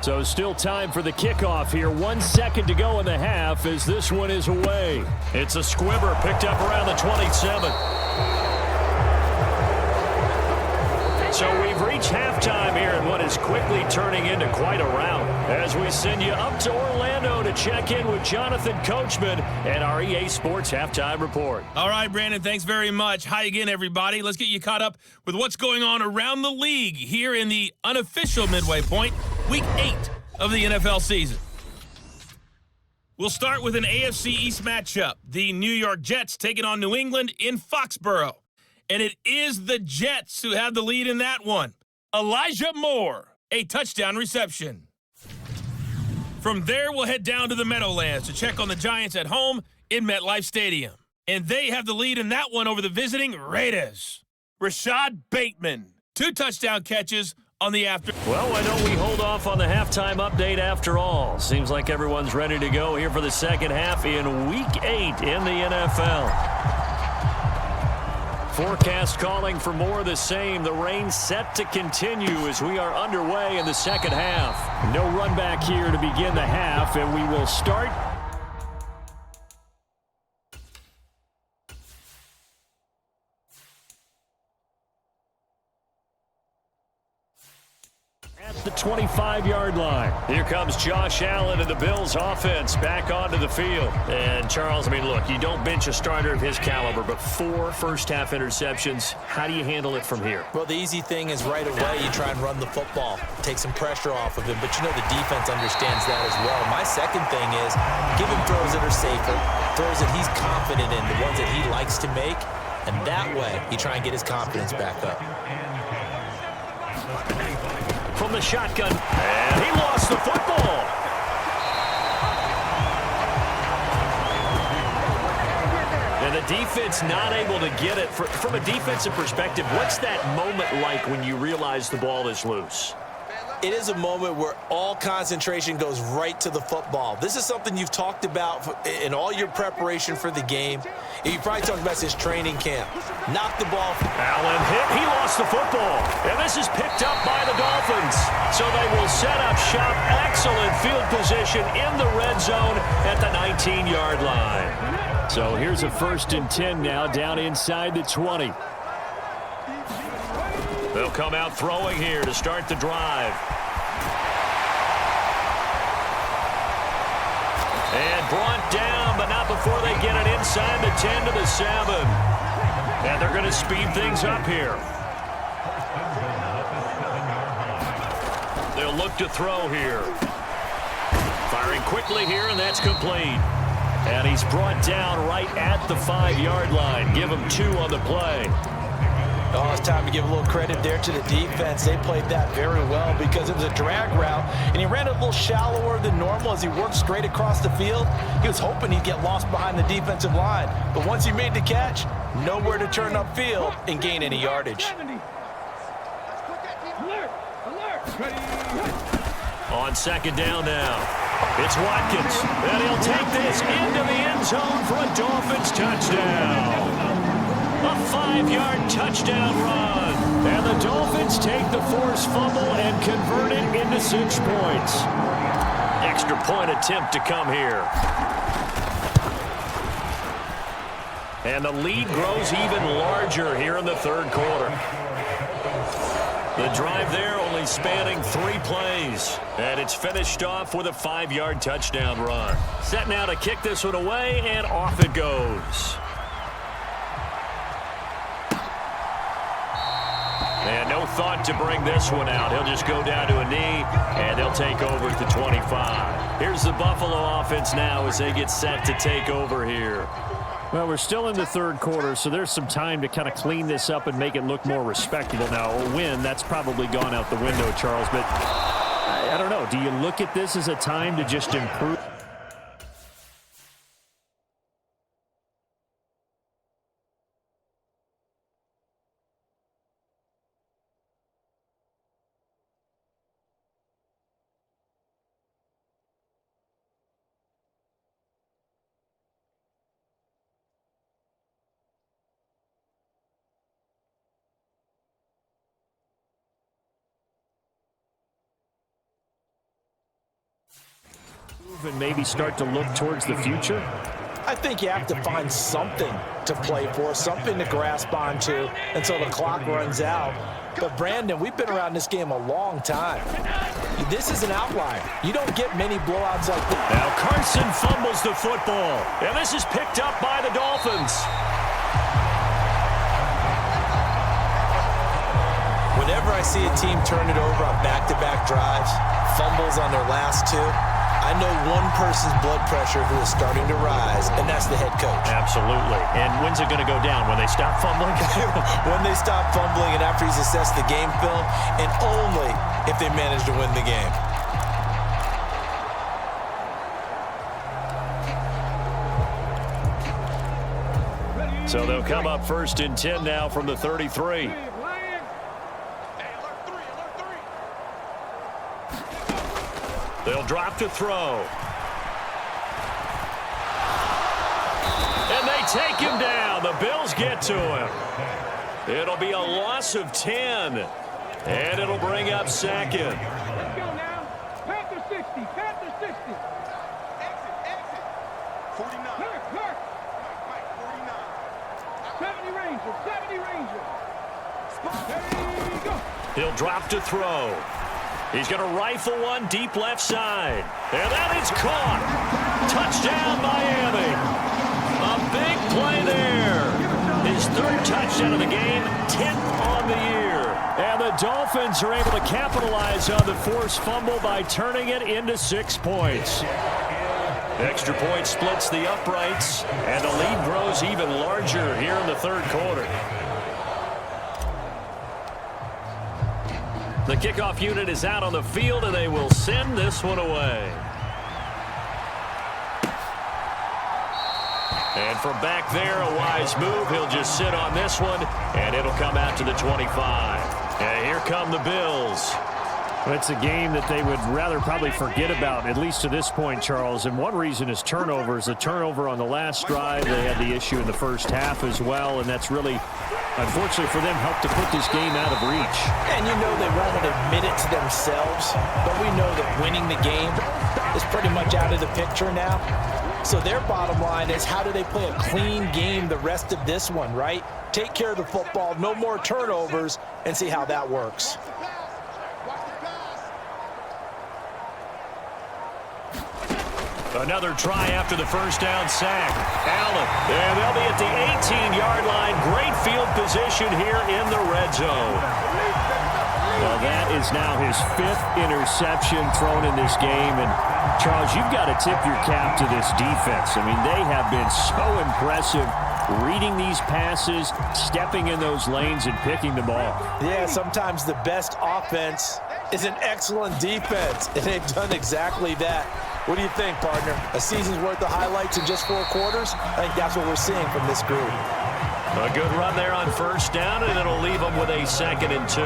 [SPEAKER 4] So still time for the kickoff here. 1 second to go in the half as this one is away.
[SPEAKER 2] It's a squibber picked up around the 27. So we've reached halftime here in what is quickly turning into quite a rout as we send you up to Orlando to check in with Jonathan Coachman and our EA Sports Halftime Report.
[SPEAKER 7] All right, Brandon, thanks very much. Hi again, everybody. Let's get you caught up with what's going on around the league here in the unofficial midway point, Week 8 of the NFL season. We'll start with an AFC East matchup. The New York Jets taking on New England in Foxborough. And it is the Jets who have the lead in that one. Elijah Moore, a touchdown reception. From there, we'll head down to the Meadowlands to check on the Giants at home in MetLife Stadium. And they have the lead in that one over the visiting Raiders. Rashad Bateman, 2 touchdown catches on the after.
[SPEAKER 2] Well, why don't we hold off on the halftime update after all? Seems like everyone's ready to go here for the second half in Week 8 in the NFL. Forecast calling for more of the same. The rain set to continue as we are underway in the second half.
[SPEAKER 4] No run back here to begin the half, and we will start at the 25-yard line.
[SPEAKER 2] Here comes Josh Allen and the Bills offense back onto the field. And Charles, I mean, look, you don't bench a starter of his caliber, but 4 first-half interceptions. How do you handle it from here?
[SPEAKER 3] Well, the easy thing is right away you try and run the football, take some pressure off of him. But you know the defense understands that as well. My second thing is give him throws that are safer, throws that he's confident in, the ones that he likes to make. And that way you try and get his confidence back up.
[SPEAKER 2] From the shotgun, and he lost the football. And the defense not able to get it. From a defensive perspective, what's that moment like when you realize the ball is loose?
[SPEAKER 3] It is a moment where all concentration goes right to the football. This is something you've talked about in all your preparation for the game. You probably talked about since training camp. Knock the ball.
[SPEAKER 2] Allen hit. He lost the football. And this is picked up by the Dolphins. So they will set up shop. Excellent field position in the red zone at the 19-yard line.
[SPEAKER 4] So here's a 1st and 10 now down inside the 20.
[SPEAKER 2] They'll come out throwing here to start the drive. And brought down, but not before they get it inside the 10 to the 7. And they're going to speed things up here. They'll look to throw here. Firing quickly here, and that's complete. And he's brought down right at the 5-yard line. Give him 2 on the play.
[SPEAKER 3] Oh, it's time to give a little credit there to the defense. They played that very well because it was a drag route, and he ran it a little shallower than normal as he worked straight across the field. He was hoping he'd get lost behind the defensive line, but once he made the catch, nowhere to turn upfield and gain any yardage.
[SPEAKER 2] On 2nd down now, it's Watkins, and he'll take this into the end zone for a Dolphins touchdown. A 5-yard touchdown run. And the Dolphins take the forced fumble and convert it into 6 points. Extra point attempt to come here. And the lead grows even larger here in the 3rd quarter. The drive there only spanning 3 plays. And it's finished off with a 5-yard touchdown run. Set now to kick this one away, and off it goes.
[SPEAKER 4] And no thought to bring this one out. He'll just go down to a knee, and they'll take over at the 25. Here's the Buffalo offense now as they get set to take over here.
[SPEAKER 2] Well, we're still in the third quarter, so there's some time to kind of clean this up and make it look more respectable. Now, a win, that's probably gone out the window, Charles, but I don't know. Do you look at this as a time to just improve? And maybe start to look towards the future?
[SPEAKER 3] I think you have to find something to play for, something to grasp onto until the clock runs out. But, Brandon, we've been around this game a long time. This is an outlier. You don't get many blowouts like this.
[SPEAKER 2] Now Carson fumbles the football, and this is picked up by the Dolphins.
[SPEAKER 3] Whenever I see a team turn it over on back-to-back drives, fumbles on their last two, I know one person's blood pressure who is starting to rise, and that's the head coach.
[SPEAKER 2] Absolutely. And when's it going to go down? When they stop fumbling?
[SPEAKER 3] When they stop fumbling and after he's assessed the game film, and only if they manage to win the game.
[SPEAKER 2] So they'll come up 1st and 10 now from the 33. They'll drop to throw. And they take him down. The Bills get to him. It'll be a loss of 10. And it'll bring up 2nd.
[SPEAKER 5] Let's go now. Panther 60. Panther 60.
[SPEAKER 6] Exit. 49.
[SPEAKER 5] Clear.
[SPEAKER 6] Mike, 49.
[SPEAKER 5] 70 Ranger. 70 Ranger. There you go.
[SPEAKER 2] He'll drop to throw. He's going to rifle one deep left side. And that is caught. Touchdown, Miami. A big play there. His 3rd touchdown of the game, 10th on the year. And the Dolphins are able to capitalize on the forced fumble by turning it into 6 points. Extra point splits the uprights, and the lead grows even larger here in the 3rd quarter. The kickoff unit is out on the field, and they will send this one away. And from back there, a wise move. He'll just sit on this one, and it'll come out to the 25. And here come the Bills.
[SPEAKER 4] Well, it's a game that they would rather probably forget about, at least to this point, Charles. And one reason is turnovers. A turnover on the last drive. They had the issue in the first half as well, and that's really, unfortunately for them, helped to put this game out of reach.
[SPEAKER 3] And you know they won't admit it to themselves, but we know that winning the game is pretty much out of the picture now. So their bottom line is, how do they play a clean game the rest of this one, right? Take care of the football, no more turnovers, and see how that works.
[SPEAKER 2] Another try after the first down sack. Allen, and they'll be at the 18-yard line. Great field position here in the red zone.
[SPEAKER 4] Well, that is now his 5th interception thrown in this game. And, Charles, you've got to tip your cap to this defense. I mean, they have been so impressive reading these passes, stepping in those lanes, and picking the ball.
[SPEAKER 3] Yeah, sometimes the best offense is an excellent defense, and they've done exactly that. What do you think, partner? A season's worth of highlights in just 4 quarters? I think that's what we're seeing from this group.
[SPEAKER 2] A good run there on first down, and it'll leave them with a 2nd and 2.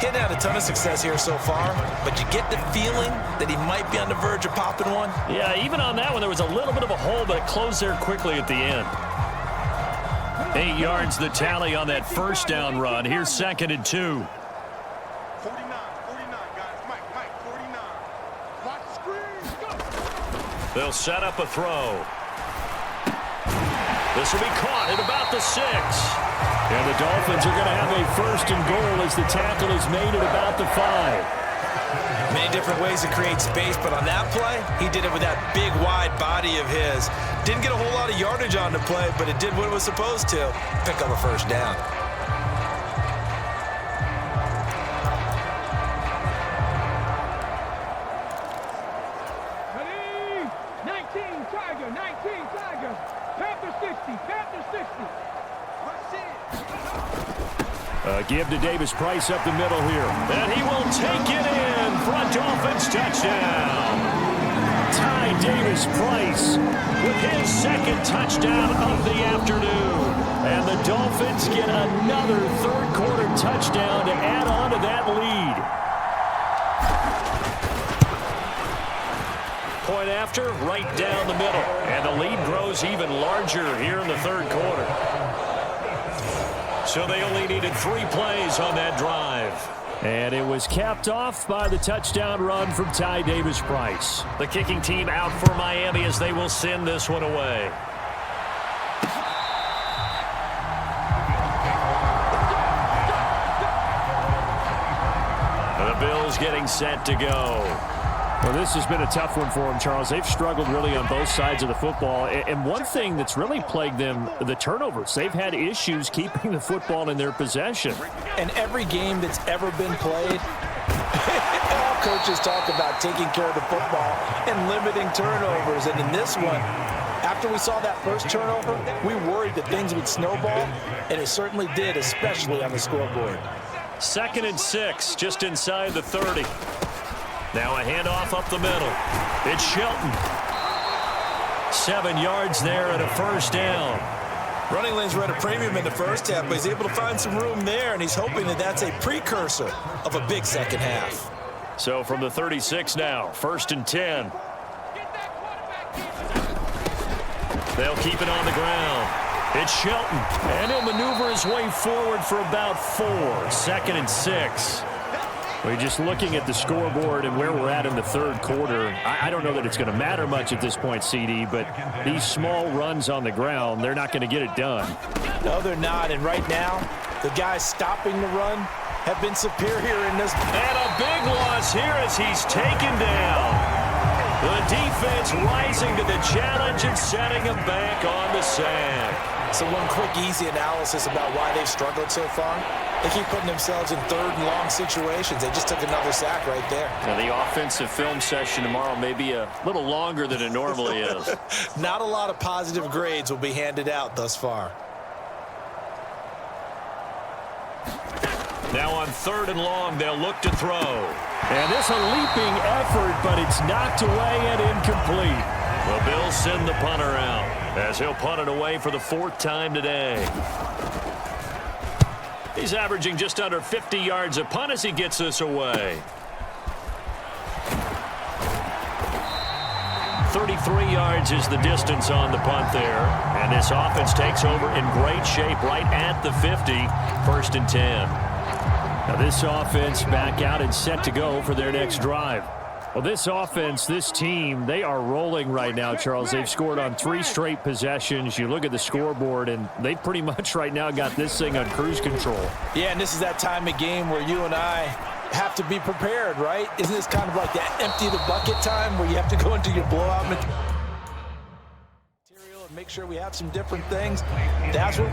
[SPEAKER 3] Hitting out a ton of success here so far, but you get the feeling that he might be on the verge of popping one.
[SPEAKER 2] Yeah, even on that one, there was a little bit of a hole, but it closed there quickly at the end. 8 yards the tally on that first down run. Here's 2nd and 2.
[SPEAKER 6] 49, guys. Mike, 49. Watch the screen. Go.
[SPEAKER 2] They'll set up a throw. This will be caught at about the 6.
[SPEAKER 4] And the Dolphins are going to have a 1st and goal as the tackle is made at about the 5.
[SPEAKER 3] Many different ways to create space, but on that play, he did it with that big, wide body of his. Didn't get a whole lot of yardage on the play, but it did what it was supposed to. Pick up a 1st down.
[SPEAKER 4] Give to Davis-Price up the middle here.
[SPEAKER 2] And he will take it in for a Dolphins touchdown.
[SPEAKER 4] Ty Davis-Price
[SPEAKER 2] With his second touchdown of the afternoon.
[SPEAKER 4] and the Dolphins get another third-quarter touchdown to add on to that lead.
[SPEAKER 2] Point after, right down the middle. And the lead grows even larger here in the third quarter. So they only needed 3 plays on that drive.
[SPEAKER 4] And it was capped off by the touchdown run from Ty Davis-Price.
[SPEAKER 2] The kicking team out for Miami as they will send this one away. The Bills getting set to go.
[SPEAKER 4] Well, this has been a tough one for them, Charles. They've struggled really on both sides of the football. And one thing that's really plagued them, the turnovers. They've had issues keeping the football in their possession.
[SPEAKER 3] And every game that's ever been played, all coaches talk about taking care of the football and limiting turnovers. And in this one, after we saw that first turnover, we worried that things would snowball, and it certainly did, especially on the scoreboard.
[SPEAKER 2] 2nd and 6, just inside the 30. Now a handoff up the middle. It's Shelton. 7 yards there and a first down.
[SPEAKER 3] Running lanes were at a premium in the first half, but he's able to find some room there, and he's hoping that that's a precursor of a big second half.
[SPEAKER 2] So from the 36 now, 1st and 10. They'll keep it on the ground. It's Shelton, and he'll maneuver his way forward for about 4. 2nd and 6.
[SPEAKER 4] We're just looking at the scoreboard and where we're at in the third quarter. I don't know that it's going to matter much at this point, CD, but these small runs on the ground, they're not going to get it done.
[SPEAKER 3] No, they're not. And right now, the guys stopping the run have been superior in this.
[SPEAKER 2] And a big loss here as he's taken down. The defense rising to the challenge and setting him back on the sack.
[SPEAKER 3] So one quick, easy analysis about why they've struggled so far. They keep putting themselves in third and long situations. They just took another sack right there.
[SPEAKER 2] Now the offensive film session tomorrow may be a little longer than it normally is.
[SPEAKER 3] Not a lot of positive grades will be handed out thus far.
[SPEAKER 2] Now on 3rd and long, they'll look to throw.
[SPEAKER 4] And this a leaping effort, but it's knocked away and incomplete.
[SPEAKER 2] The Bills send the punter out as he'll punt it away for the 4th time today. He's averaging just under 50 yards a punt as he gets this away. 33 yards is the distance on the punt there. And this offense takes over in great shape right at the 50. 1st and 10.
[SPEAKER 4] Now this offense back out and set to go for their next drive. Well, this offense, this team, they are rolling right now, Charles. They've scored on 3 straight possessions. You look at the scoreboard, and they've pretty much right now got this thing on cruise control.
[SPEAKER 3] Yeah, and this is that time of game where you and I have to be prepared, right? Isn't this kind of like that empty the bucket time where you have to go into your blowout material and make sure we have some different things? That's what...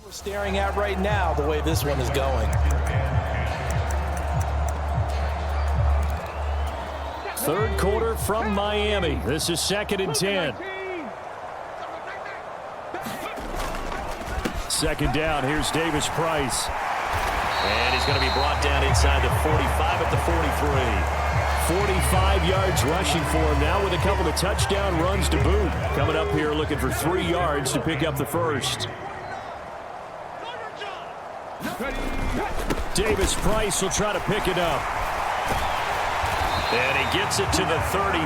[SPEAKER 3] we're staring at right now, the way this one is going.
[SPEAKER 4] Third quarter from Miami. This is 2nd and 10. 2nd down. Here's Davis-Price.
[SPEAKER 2] And he's going to be brought down inside the 45 at the 43.
[SPEAKER 4] 45 yards rushing for him now with a couple of touchdown runs to boot. Coming up here looking for 3 yards to pick up the first. Davis-Price will try to pick it up.
[SPEAKER 2] And he gets it to the 34.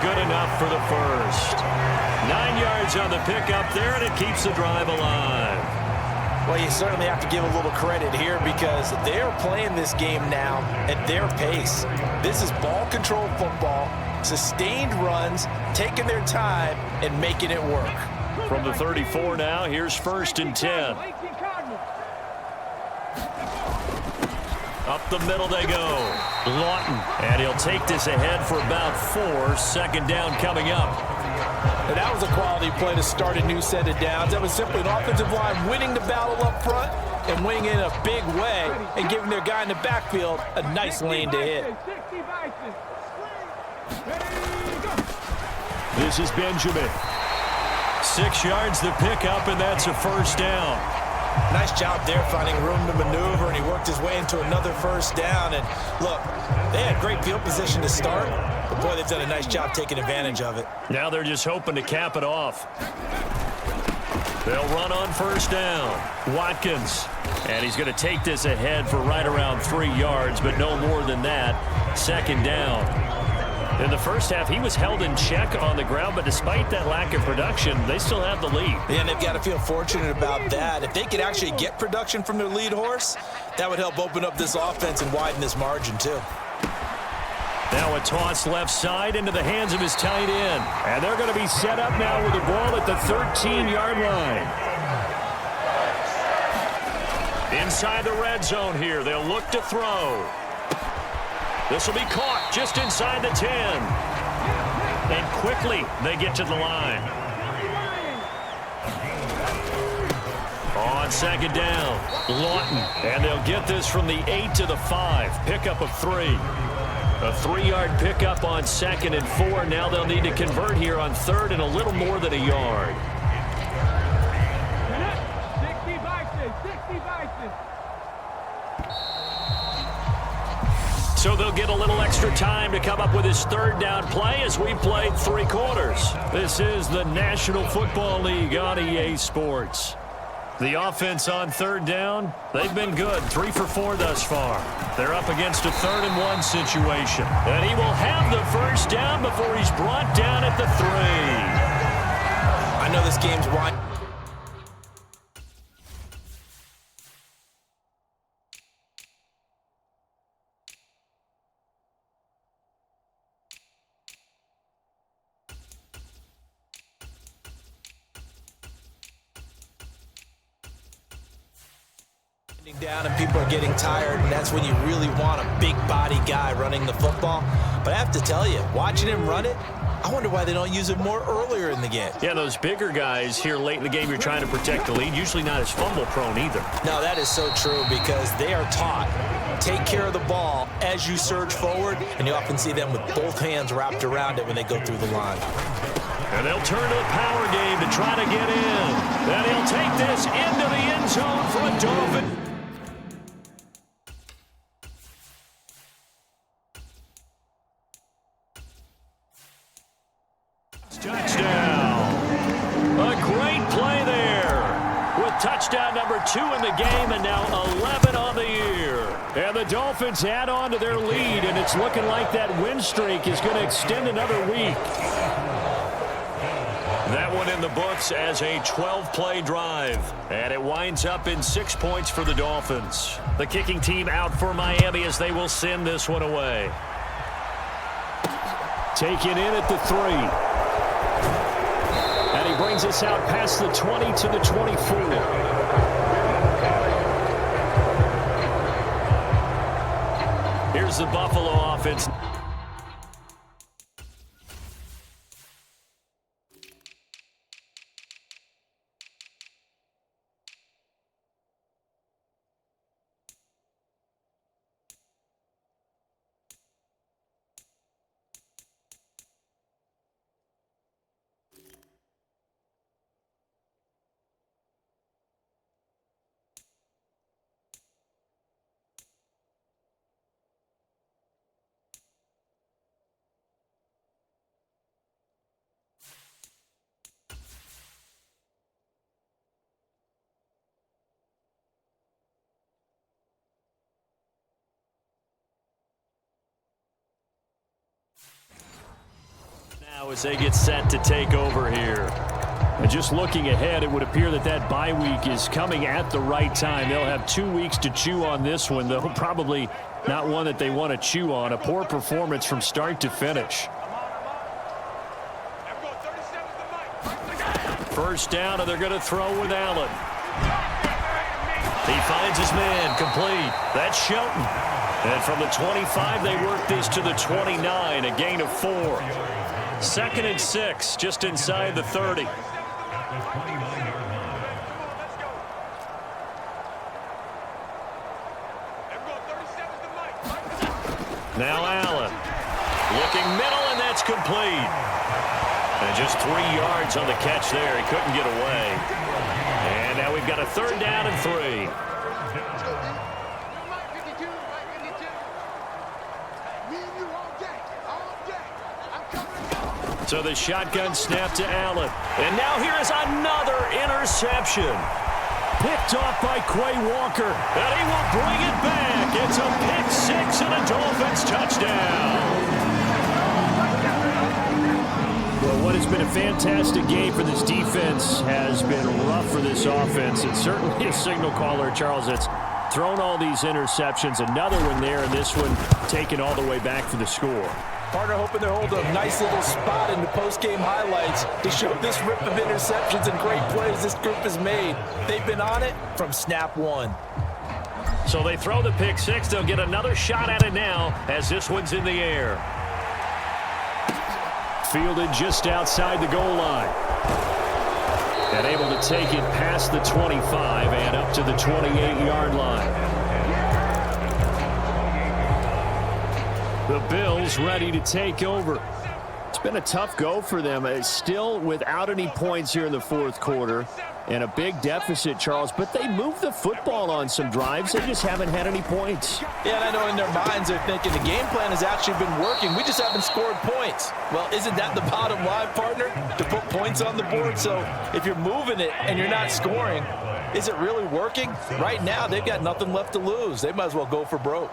[SPEAKER 2] Good enough for the first. 9 yards on the pickup there, and it keeps the drive alive.
[SPEAKER 3] Well, you certainly have to give a little credit here because they're playing this game now at their pace. This is ball control football, sustained runs, taking their time and making it work.
[SPEAKER 2] From the 34 now, here's 1st and 10. Up the middle they go. Lawton. And he'll take this ahead for about 4. Second down coming up.
[SPEAKER 3] And that was a quality play to start a new set of downs. That was simply an offensive line winning the battle up front and winning in a big way and giving their guy in the backfield a nice lane to hit.
[SPEAKER 4] This is Benjamin.
[SPEAKER 2] 6 yards to pick up, and that's a first down.
[SPEAKER 3] Nice job there finding room to maneuver, and he worked his way into another first down. And look, they had great field position to start, but boy, they've done a nice job taking advantage of it.
[SPEAKER 2] Now they're just hoping to cap it off. They'll run on first down. Watkins.
[SPEAKER 4] And he's going to take this ahead for right around 3 yards, but no more than that. Second down. In the first half, he was held in check on the ground, but despite that lack of production, they still have the lead.
[SPEAKER 3] Yeah, and they've got to feel fortunate about that. If they could actually get production from their lead horse, that would help open up this offense and widen this margin too.
[SPEAKER 4] Now a toss left side into the hands of his tight end. And they're going to be set up now with the ball at the 13-yard line. Inside the red zone here. They'll look to throw. This will be caught just inside the 10. And quickly they get to the line. On second down, Lawton. And they'll get this from the 8 to the 5. Pickup of 3. A 3-yard pickup on 2nd and 4. Now they'll need to convert here on 3rd and a little more than a yard.
[SPEAKER 5] 60 Vikings, 60 Vikings.
[SPEAKER 4] So they'll get a little extra time to come up with his 3rd down play as we played 3 quarters. This is the National Football League on EA Sports. The offense on 3rd down, they've been good. 3 for 4 thus far. They're up against a 3rd and 1 situation. And he will have the first down before he's brought down at the 3.
[SPEAKER 3] I know this game's wide. Down and people are getting tired, and that's when you really want a big body guy running the football. But I have to tell you, watching him run it, I wonder why they don't use it more earlier in the game.
[SPEAKER 4] Yeah, those bigger guys here late in the game, you're trying to protect the lead, usually not as fumble prone either.
[SPEAKER 3] No, that is so true because they are taught, take care of the ball as you surge forward, and you often see them with both hands wrapped around it when they go through the line.
[SPEAKER 4] And they'll turn to the power game to try to get in. And he'll take this into the end zone for a Dolphin. Touchdown. A great play there. With touchdown number 2 in the game and now 11 on the year. And the Dolphins add on to their lead, and it's looking like that win streak is going to extend another week. That one in the books as a 12-play drive. And it winds up in 6 points for the Dolphins. The kicking team out for Miami as they will send this one away. Taken in at the 3. And he brings us out past the 20 to the 24. Here's the Buffalo offense. Now as they get set to take over here. And just looking ahead, it would appear that that bye week is coming at the right time. They'll have 2 weeks to chew on this one, though probably not one that they want to chew on. A poor performance from start to finish. First down, and they're going to throw with Allen.
[SPEAKER 2] He finds his man, complete. That's Shelton. And from the 25, they work this to the 29, a gain of 4. 2nd and 6, just inside the 30. Now Allen. Looking middle, and that's complete. And just 3 yards on the catch there. He couldn't get away. And now we've got a 3rd down and 3. So the shotgun snap to Allen. And now here is another interception. Picked off by Quay Walker. And he will bring it back. It's a pick 6 and a Dolphins touchdown.
[SPEAKER 4] Well, what has been a fantastic game for this defense has been rough for this offense. It's certainly a signal caller, Charles, that's thrown all these interceptions. Another one there, and this one taken all the way back for the score.
[SPEAKER 3] Partner hoping to hold a nice little spot in the post-game highlights to show this rip of interceptions and great plays this group has made. They've been on it from snap one.
[SPEAKER 2] So they throw the pick 6. They'll get another shot at it now as this one's in the air.
[SPEAKER 4] Fielded just outside the goal line. And able to take it past the 25 and up to the 28-yard line. The Bills ready to take over. It's been a tough go for them. Still without any points here in the 4th quarter. And a big deficit, Charles. But they moved the football on some drives. They just haven't had any points.
[SPEAKER 3] Yeah, and I know in their minds they're thinking the game plan has actually been working. We just haven't scored points. Well, isn't that the bottom line, partner? To put points on the board. So if you're moving it and you're not scoring, is it really working? Right now, they've got nothing left to lose. They might as well go for broke.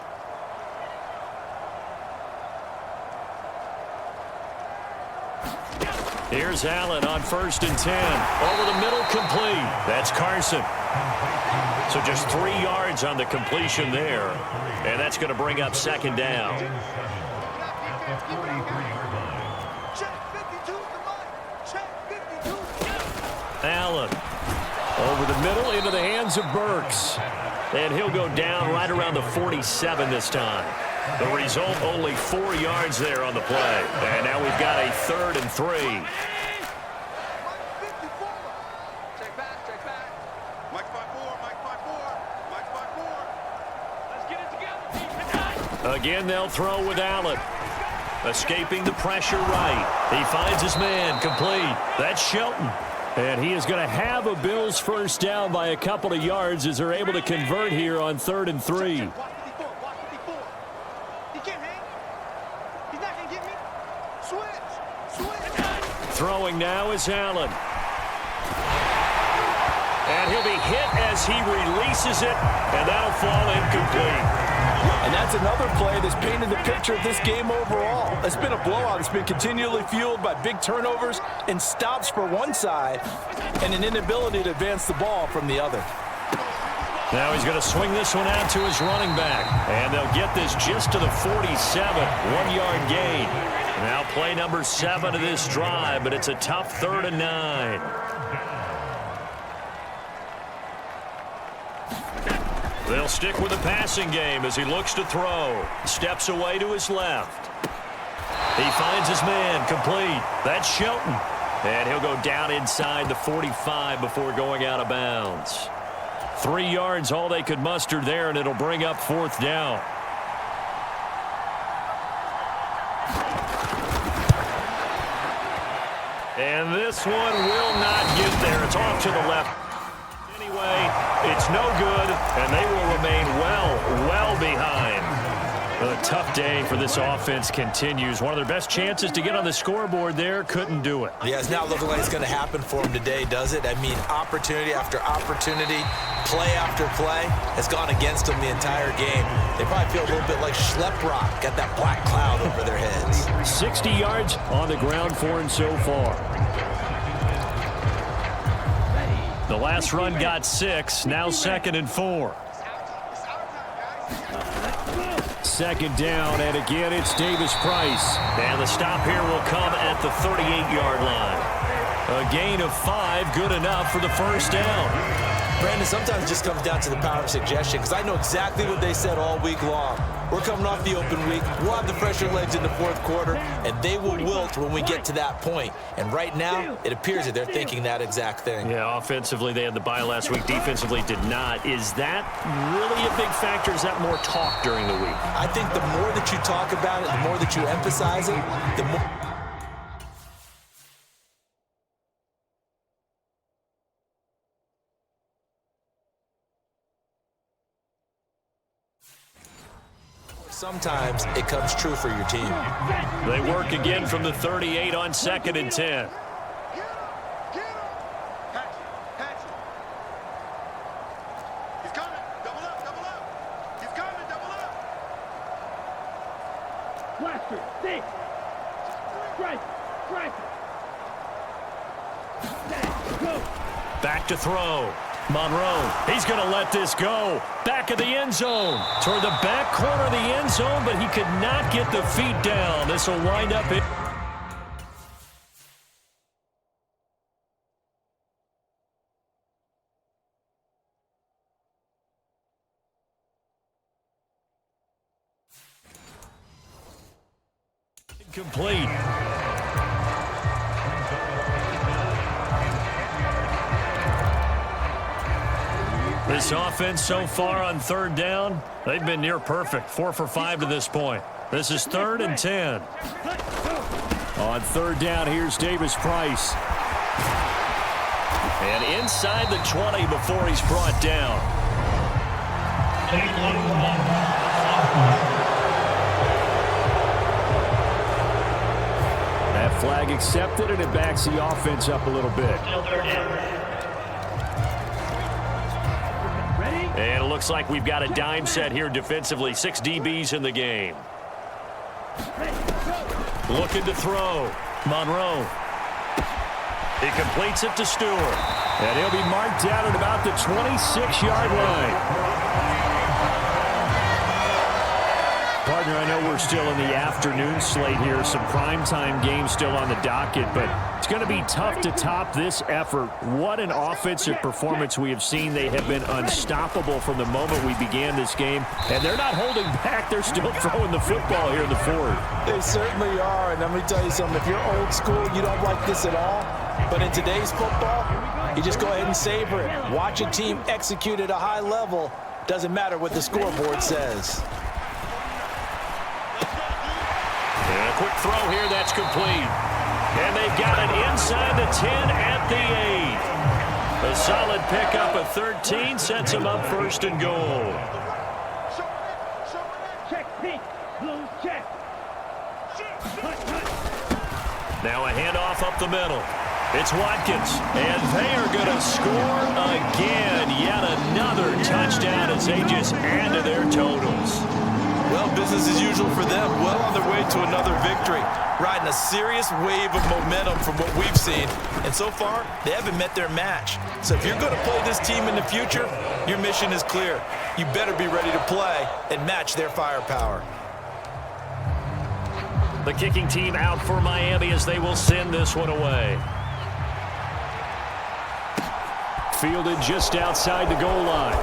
[SPEAKER 2] Here's Allen on 1st and 10. Over the middle, complete. That's Carson. So just 3 yards on the completion there. And that's going to bring up 2nd down. Allen.
[SPEAKER 4] Over the middle into the hands of Burks.
[SPEAKER 2] And he'll go down right around the 47 this time. The result, only 4 yards there on the play. And now we've got a 3rd and 3.
[SPEAKER 6] Check back. Mike 5-4, Mike 5-4, Mike 5-4.
[SPEAKER 5] Let's get it together.
[SPEAKER 2] Again, they'll throw with Allen. Escaping the pressure right. He finds his man, complete. That's Shelton.
[SPEAKER 4] And he is going to have a Bills 1st down by a couple of yards as they're able to convert here on 3rd and 3.
[SPEAKER 2] Throwing now is Allen. And he'll be hit as he releases it, and that'll fall incomplete.
[SPEAKER 3] And that's another play that's painted the picture of this game overall. It's been a blowout. It's been continually fueled by big turnovers and stops for one side and an inability to advance the ball from the other.
[SPEAKER 2] Now he's going to swing this one out to his running back. And they'll get this just to the 47. 1-yard gain. Now play number 7 of this drive, but it's a tough 3rd and 9. They'll stick with the passing game as he looks to throw. Steps away to his left. He finds his man, complete. That's Shelton. And he'll go down inside the 45 before going out of bounds. 3 yards, all they could muster there, and it'll bring up 4th down. And this one will not get there. It's off to the left. Anyway, it's no good, and they will remain well behind. A tough day for this offense continues. One of their best chances to get on the scoreboard there, couldn't do it.
[SPEAKER 3] Yeah, it's not looking like it's going to happen for them today, does it? I mean, opportunity after opportunity, play after play has gone against them the entire game. They probably feel a little bit like Schlep Rock, got that black cloud over their heads.
[SPEAKER 4] 60 yards on the ground for him so far.
[SPEAKER 2] The last run got 6, now 2nd and 4.
[SPEAKER 4] 2nd down, and again, it's Davis Price.
[SPEAKER 2] And the stop here will come at the 38-yard line. A gain of 5, good enough for the first down.
[SPEAKER 3] Brandon, sometimes it just comes down to the power of suggestion, because I know exactly what they said all week long. We're coming off the open week. We'll have the fresher legs in the fourth quarter, and they will wilt when we get to that point. And right now, it appears that they're thinking that exact thing.
[SPEAKER 2] Yeah, offensively, they had the bye last week. Defensively, did not. Is that really a big factor? Is that more talk during the week?
[SPEAKER 3] I think the more that you talk about it, the more that you emphasize it, the more... Sometimes it comes true for your team.
[SPEAKER 2] They work again from the 38 on 2nd and 10.
[SPEAKER 6] Get him! Patch it. He's coming. Double up. He's coming. Double up.
[SPEAKER 5] Blaster, stick. Strike. Go.
[SPEAKER 2] Back to throw. Monroe, he's going to let this go. Back of the end zone. Toward the back corner of the end zone, but he could not get the feet down. This will wind up it. Complete. This offense so far on 3rd down, they've been near perfect. 4 for 5 to this point. This is 3rd and 10.
[SPEAKER 4] On 3rd down, here's Davis Price.
[SPEAKER 2] And inside the 20 before he's brought down.
[SPEAKER 4] That flag accepted, and it backs the offense up a little bit.
[SPEAKER 2] And it looks like we've got a dime set here defensively. 6 DBs in the game. Looking to throw. Monroe. He completes it to Stewart.
[SPEAKER 4] And he'll be marked down at about the 26-yard line. Partner, I know we're still in the afternoon slate here. Some primetime games still on the docket, but it's going to be tough to top this effort. What an offensive performance we have seen. They have been unstoppable from the moment we began this game, and they're not holding back. They're still throwing the football here in the fourth.
[SPEAKER 3] They certainly are, and let me tell you something. If you're old school, you don't like this at all. But in today's football, you just go ahead and savor it. Watch a team execute at a high level. Doesn't matter what the scoreboard says.
[SPEAKER 2] And a quick throw here, that's complete. And they've got it inside the 10 at the 8. A solid pickup of 13 sets them up 1st and goal.
[SPEAKER 5] Check, pink. Blue, check.
[SPEAKER 2] Now a handoff up the middle. It's Watkins, and they are going to score again. Yet another touchdown as they just add to their totals.
[SPEAKER 3] Well, business as usual for them. Well on their way to another victory. Riding a serious wave of momentum from what we've seen. And so far, they haven't met their match. So if you're going to play this team in the future, your mission is clear. You better be ready to play and match their firepower.
[SPEAKER 2] The kicking team out for Miami as they will send this one away.
[SPEAKER 4] Fielded just outside the goal line.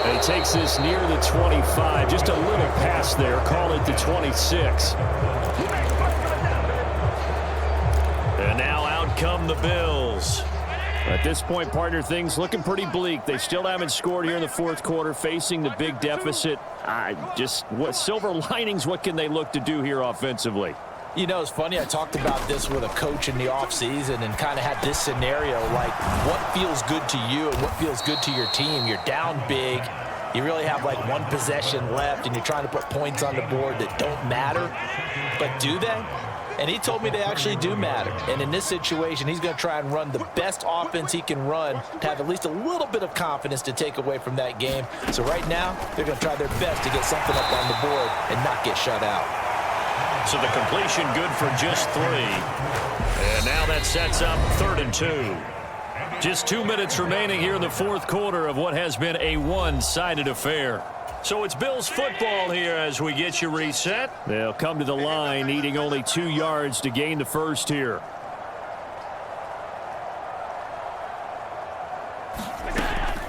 [SPEAKER 4] And he takes this near the 25. Just a little pass there. Call it the 26.
[SPEAKER 2] And now out come the Bills.
[SPEAKER 4] At this point, partner, things looking pretty bleak. They still haven't scored here in the fourth quarter, facing the big deficit. What silver linings, what can they look to do here offensively?
[SPEAKER 3] You know, it's funny, I talked about this with a coach in the offseason and kind of had this scenario, like what feels good to you and what feels good to your team. You're down big. You really have like one possession left and you're trying to put points on the board that don't matter. But do they? And he told me they actually do matter. And in this situation, he's going to try and run the best offense he can run to have at least a little bit of confidence to take away from that game. So right now, they're going to try their best to get something up on the board and not get shut out.
[SPEAKER 2] So the completion good for just 3. And now that sets up 3rd and 2. Just 2 minutes remaining here in the fourth quarter of what has been a one-sided affair. So it's Bills football here as we get you reset.
[SPEAKER 4] They'll come to the line needing only 2 yards to gain the first here.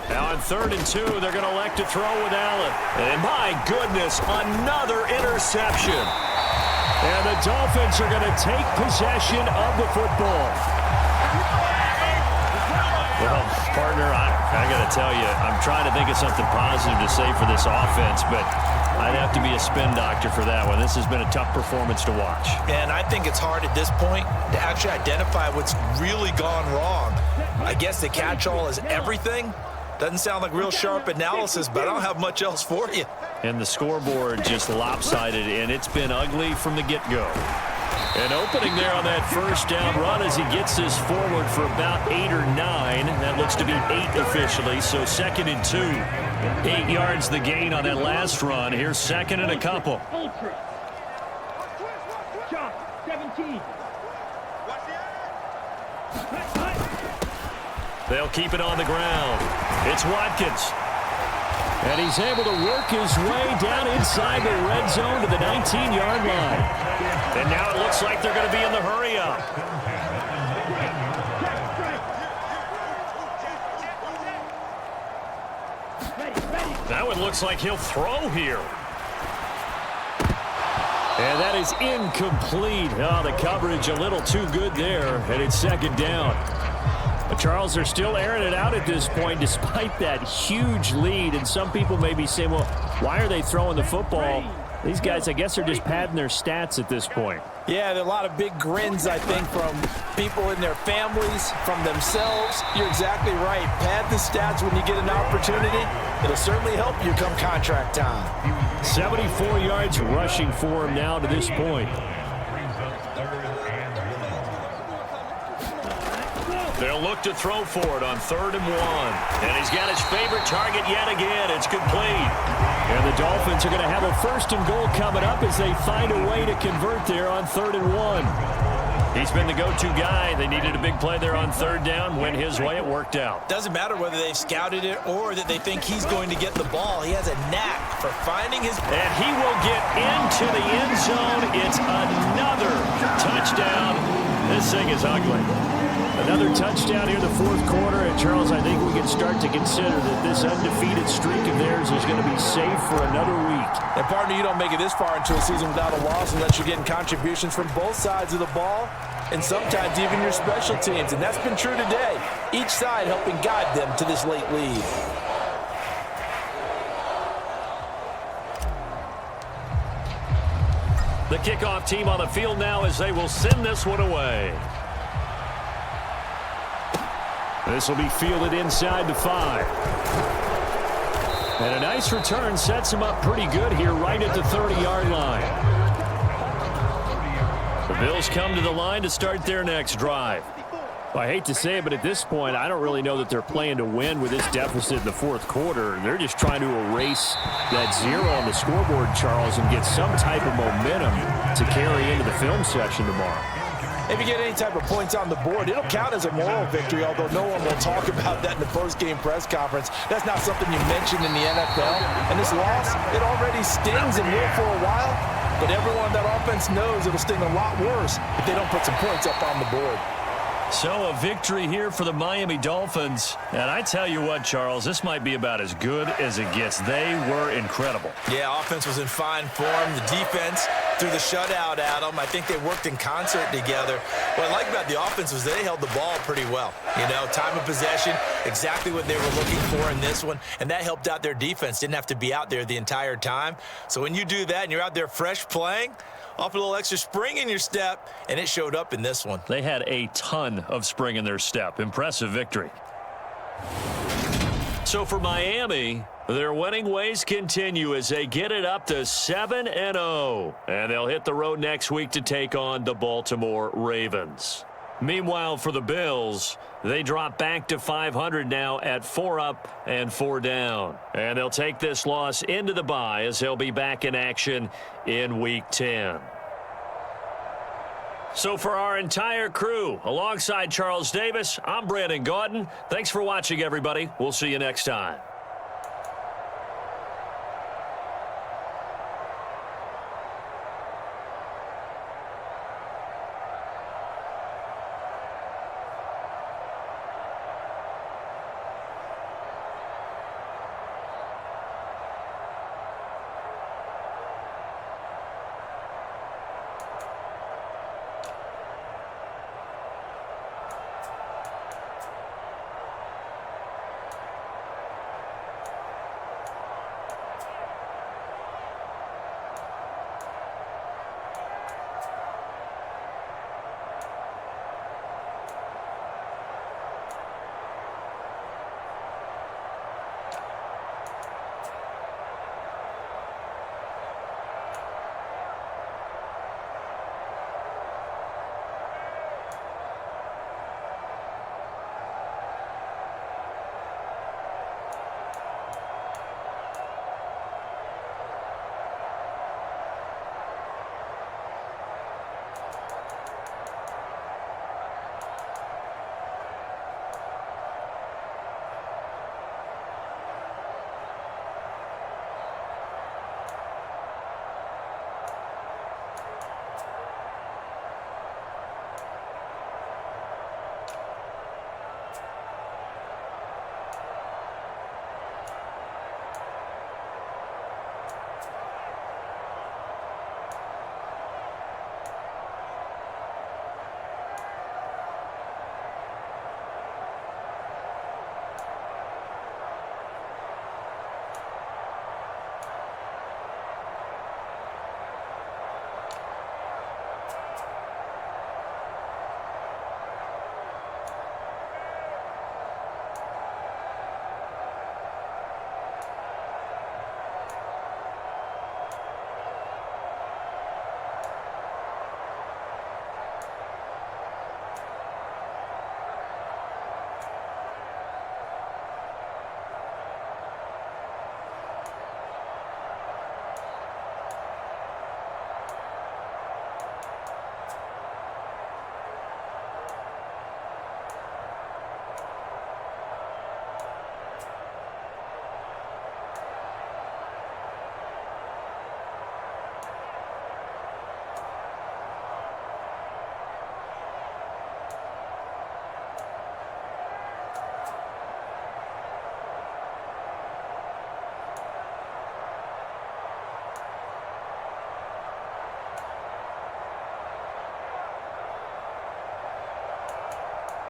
[SPEAKER 4] Now on 3rd and 2, they're going to elect to throw with Allen. And my goodness, another interception. And the Dolphins are going to take possession of the football. Well, partner, I got to tell you, I'm trying to think of something positive to say for this offense, but I'd have to be a spin doctor for that one. This has been a tough performance to watch.
[SPEAKER 3] And I think it's hard at this point to actually identify what's really gone wrong. I guess the catch-all is everything. Doesn't sound like real sharp analysis, but I don't have much else for you.
[SPEAKER 4] And the scoreboard just lopsided, and it's been ugly from the get-go. An opening there on that first down run as he gets this forward for about 8 or 9. That looks to be 8 officially, so 2nd and 2. 8 yards the gain on that last run. Here's 2nd and a couple.
[SPEAKER 5] Ultra. John, 17.
[SPEAKER 4] They'll keep it on the ground. It's Watkins. And he's able to work his way down inside the red zone to the 19-yard line. And now it looks like they're going to be in the hurry-up. That one looks like he'll throw here. And that is incomplete. Oh, the coverage a little too good there, and it's 2nd down. But Charles, they're still airing it out at this point despite that huge lead. And some people may be saying, well, why are they throwing the football? These guys, I guess, are just padding their stats at this point.
[SPEAKER 3] Yeah, there are a lot of big grins, I think, from people in their families, from themselves. You're exactly right. Pad the stats when you get an opportunity. It'll certainly help you come contract time.
[SPEAKER 4] 74 yards rushing for him now to this point. They'll look to throw for it on 3rd and 1. And he's got his favorite target yet again. It's complete. And the Dolphins are going to have a 1st and goal coming up as they find a way to convert there on 3rd and 1. He's been the go-to guy. They needed a big play there on 3rd down. Went his way. It worked out.
[SPEAKER 3] Doesn't matter whether they've scouted it or that they think he's going to get the ball. He has a knack for finding his...
[SPEAKER 4] And he will get into the end zone. It's another touchdown. This thing is ugly. Another touchdown here in the 4th quarter. And, Charles, I think we can start to consider that this undefeated streak of theirs is going to be safe for another week.
[SPEAKER 3] And, partner, you don't make it this far into a season without a loss unless you're getting contributions from both sides of the ball and sometimes even your special teams. And that's been true today. Each side helping guide them to this late lead.
[SPEAKER 4] The kickoff team on the field now as they will send this one away. This will be fielded inside the 5. And a nice return sets him up pretty good here right at the 30-yard line. The Bills come to the line to start their next drive. Well, I hate to say it, but at this point, I don't really know that they're playing to win with this deficit in the 4th quarter. They're just trying to erase that 0 on the scoreboard, Charles, and get some type of momentum to carry into the film session tomorrow.
[SPEAKER 3] If you get any type of points on the board, it'll count as a moral victory, although no one will talk about that in the post-game press conference. That's not something you mentioned in the NFL. And this loss, it already stings and will for a while, but everyone on that offense knows it'll sting a lot worse if they don't put some points up on the board.
[SPEAKER 4] So a victory here for the Miami Dolphins. And I tell you what, Charles, this might be about as good as it gets. They were incredible.
[SPEAKER 3] Yeah, offense was in fine form. The defense threw the shutout at them. I think they worked in concert together. What I like about the offense was they held the ball pretty well. You know, time of possession, exactly what they were looking for in this one. And that helped out their defense. Didn't have to be out there the entire time. So when you do that and you're out there fresh playing, off a little extra spring in your step, and it showed up in this one.
[SPEAKER 4] They had a ton of spring in their step. Impressive victory. So for Miami, their winning ways continue as they get it up to 7-0. And they'll hit the road next week to take on the Baltimore Ravens. Meanwhile, for the Bills, they drop back to 500 now at 4 up and 4 down. And they'll take this loss into the bye as they'll be back in action in Week 10. So for our entire crew, alongside Charles Davis, I'm Brandon Gaudin. Thanks for watching, everybody. We'll see you next time.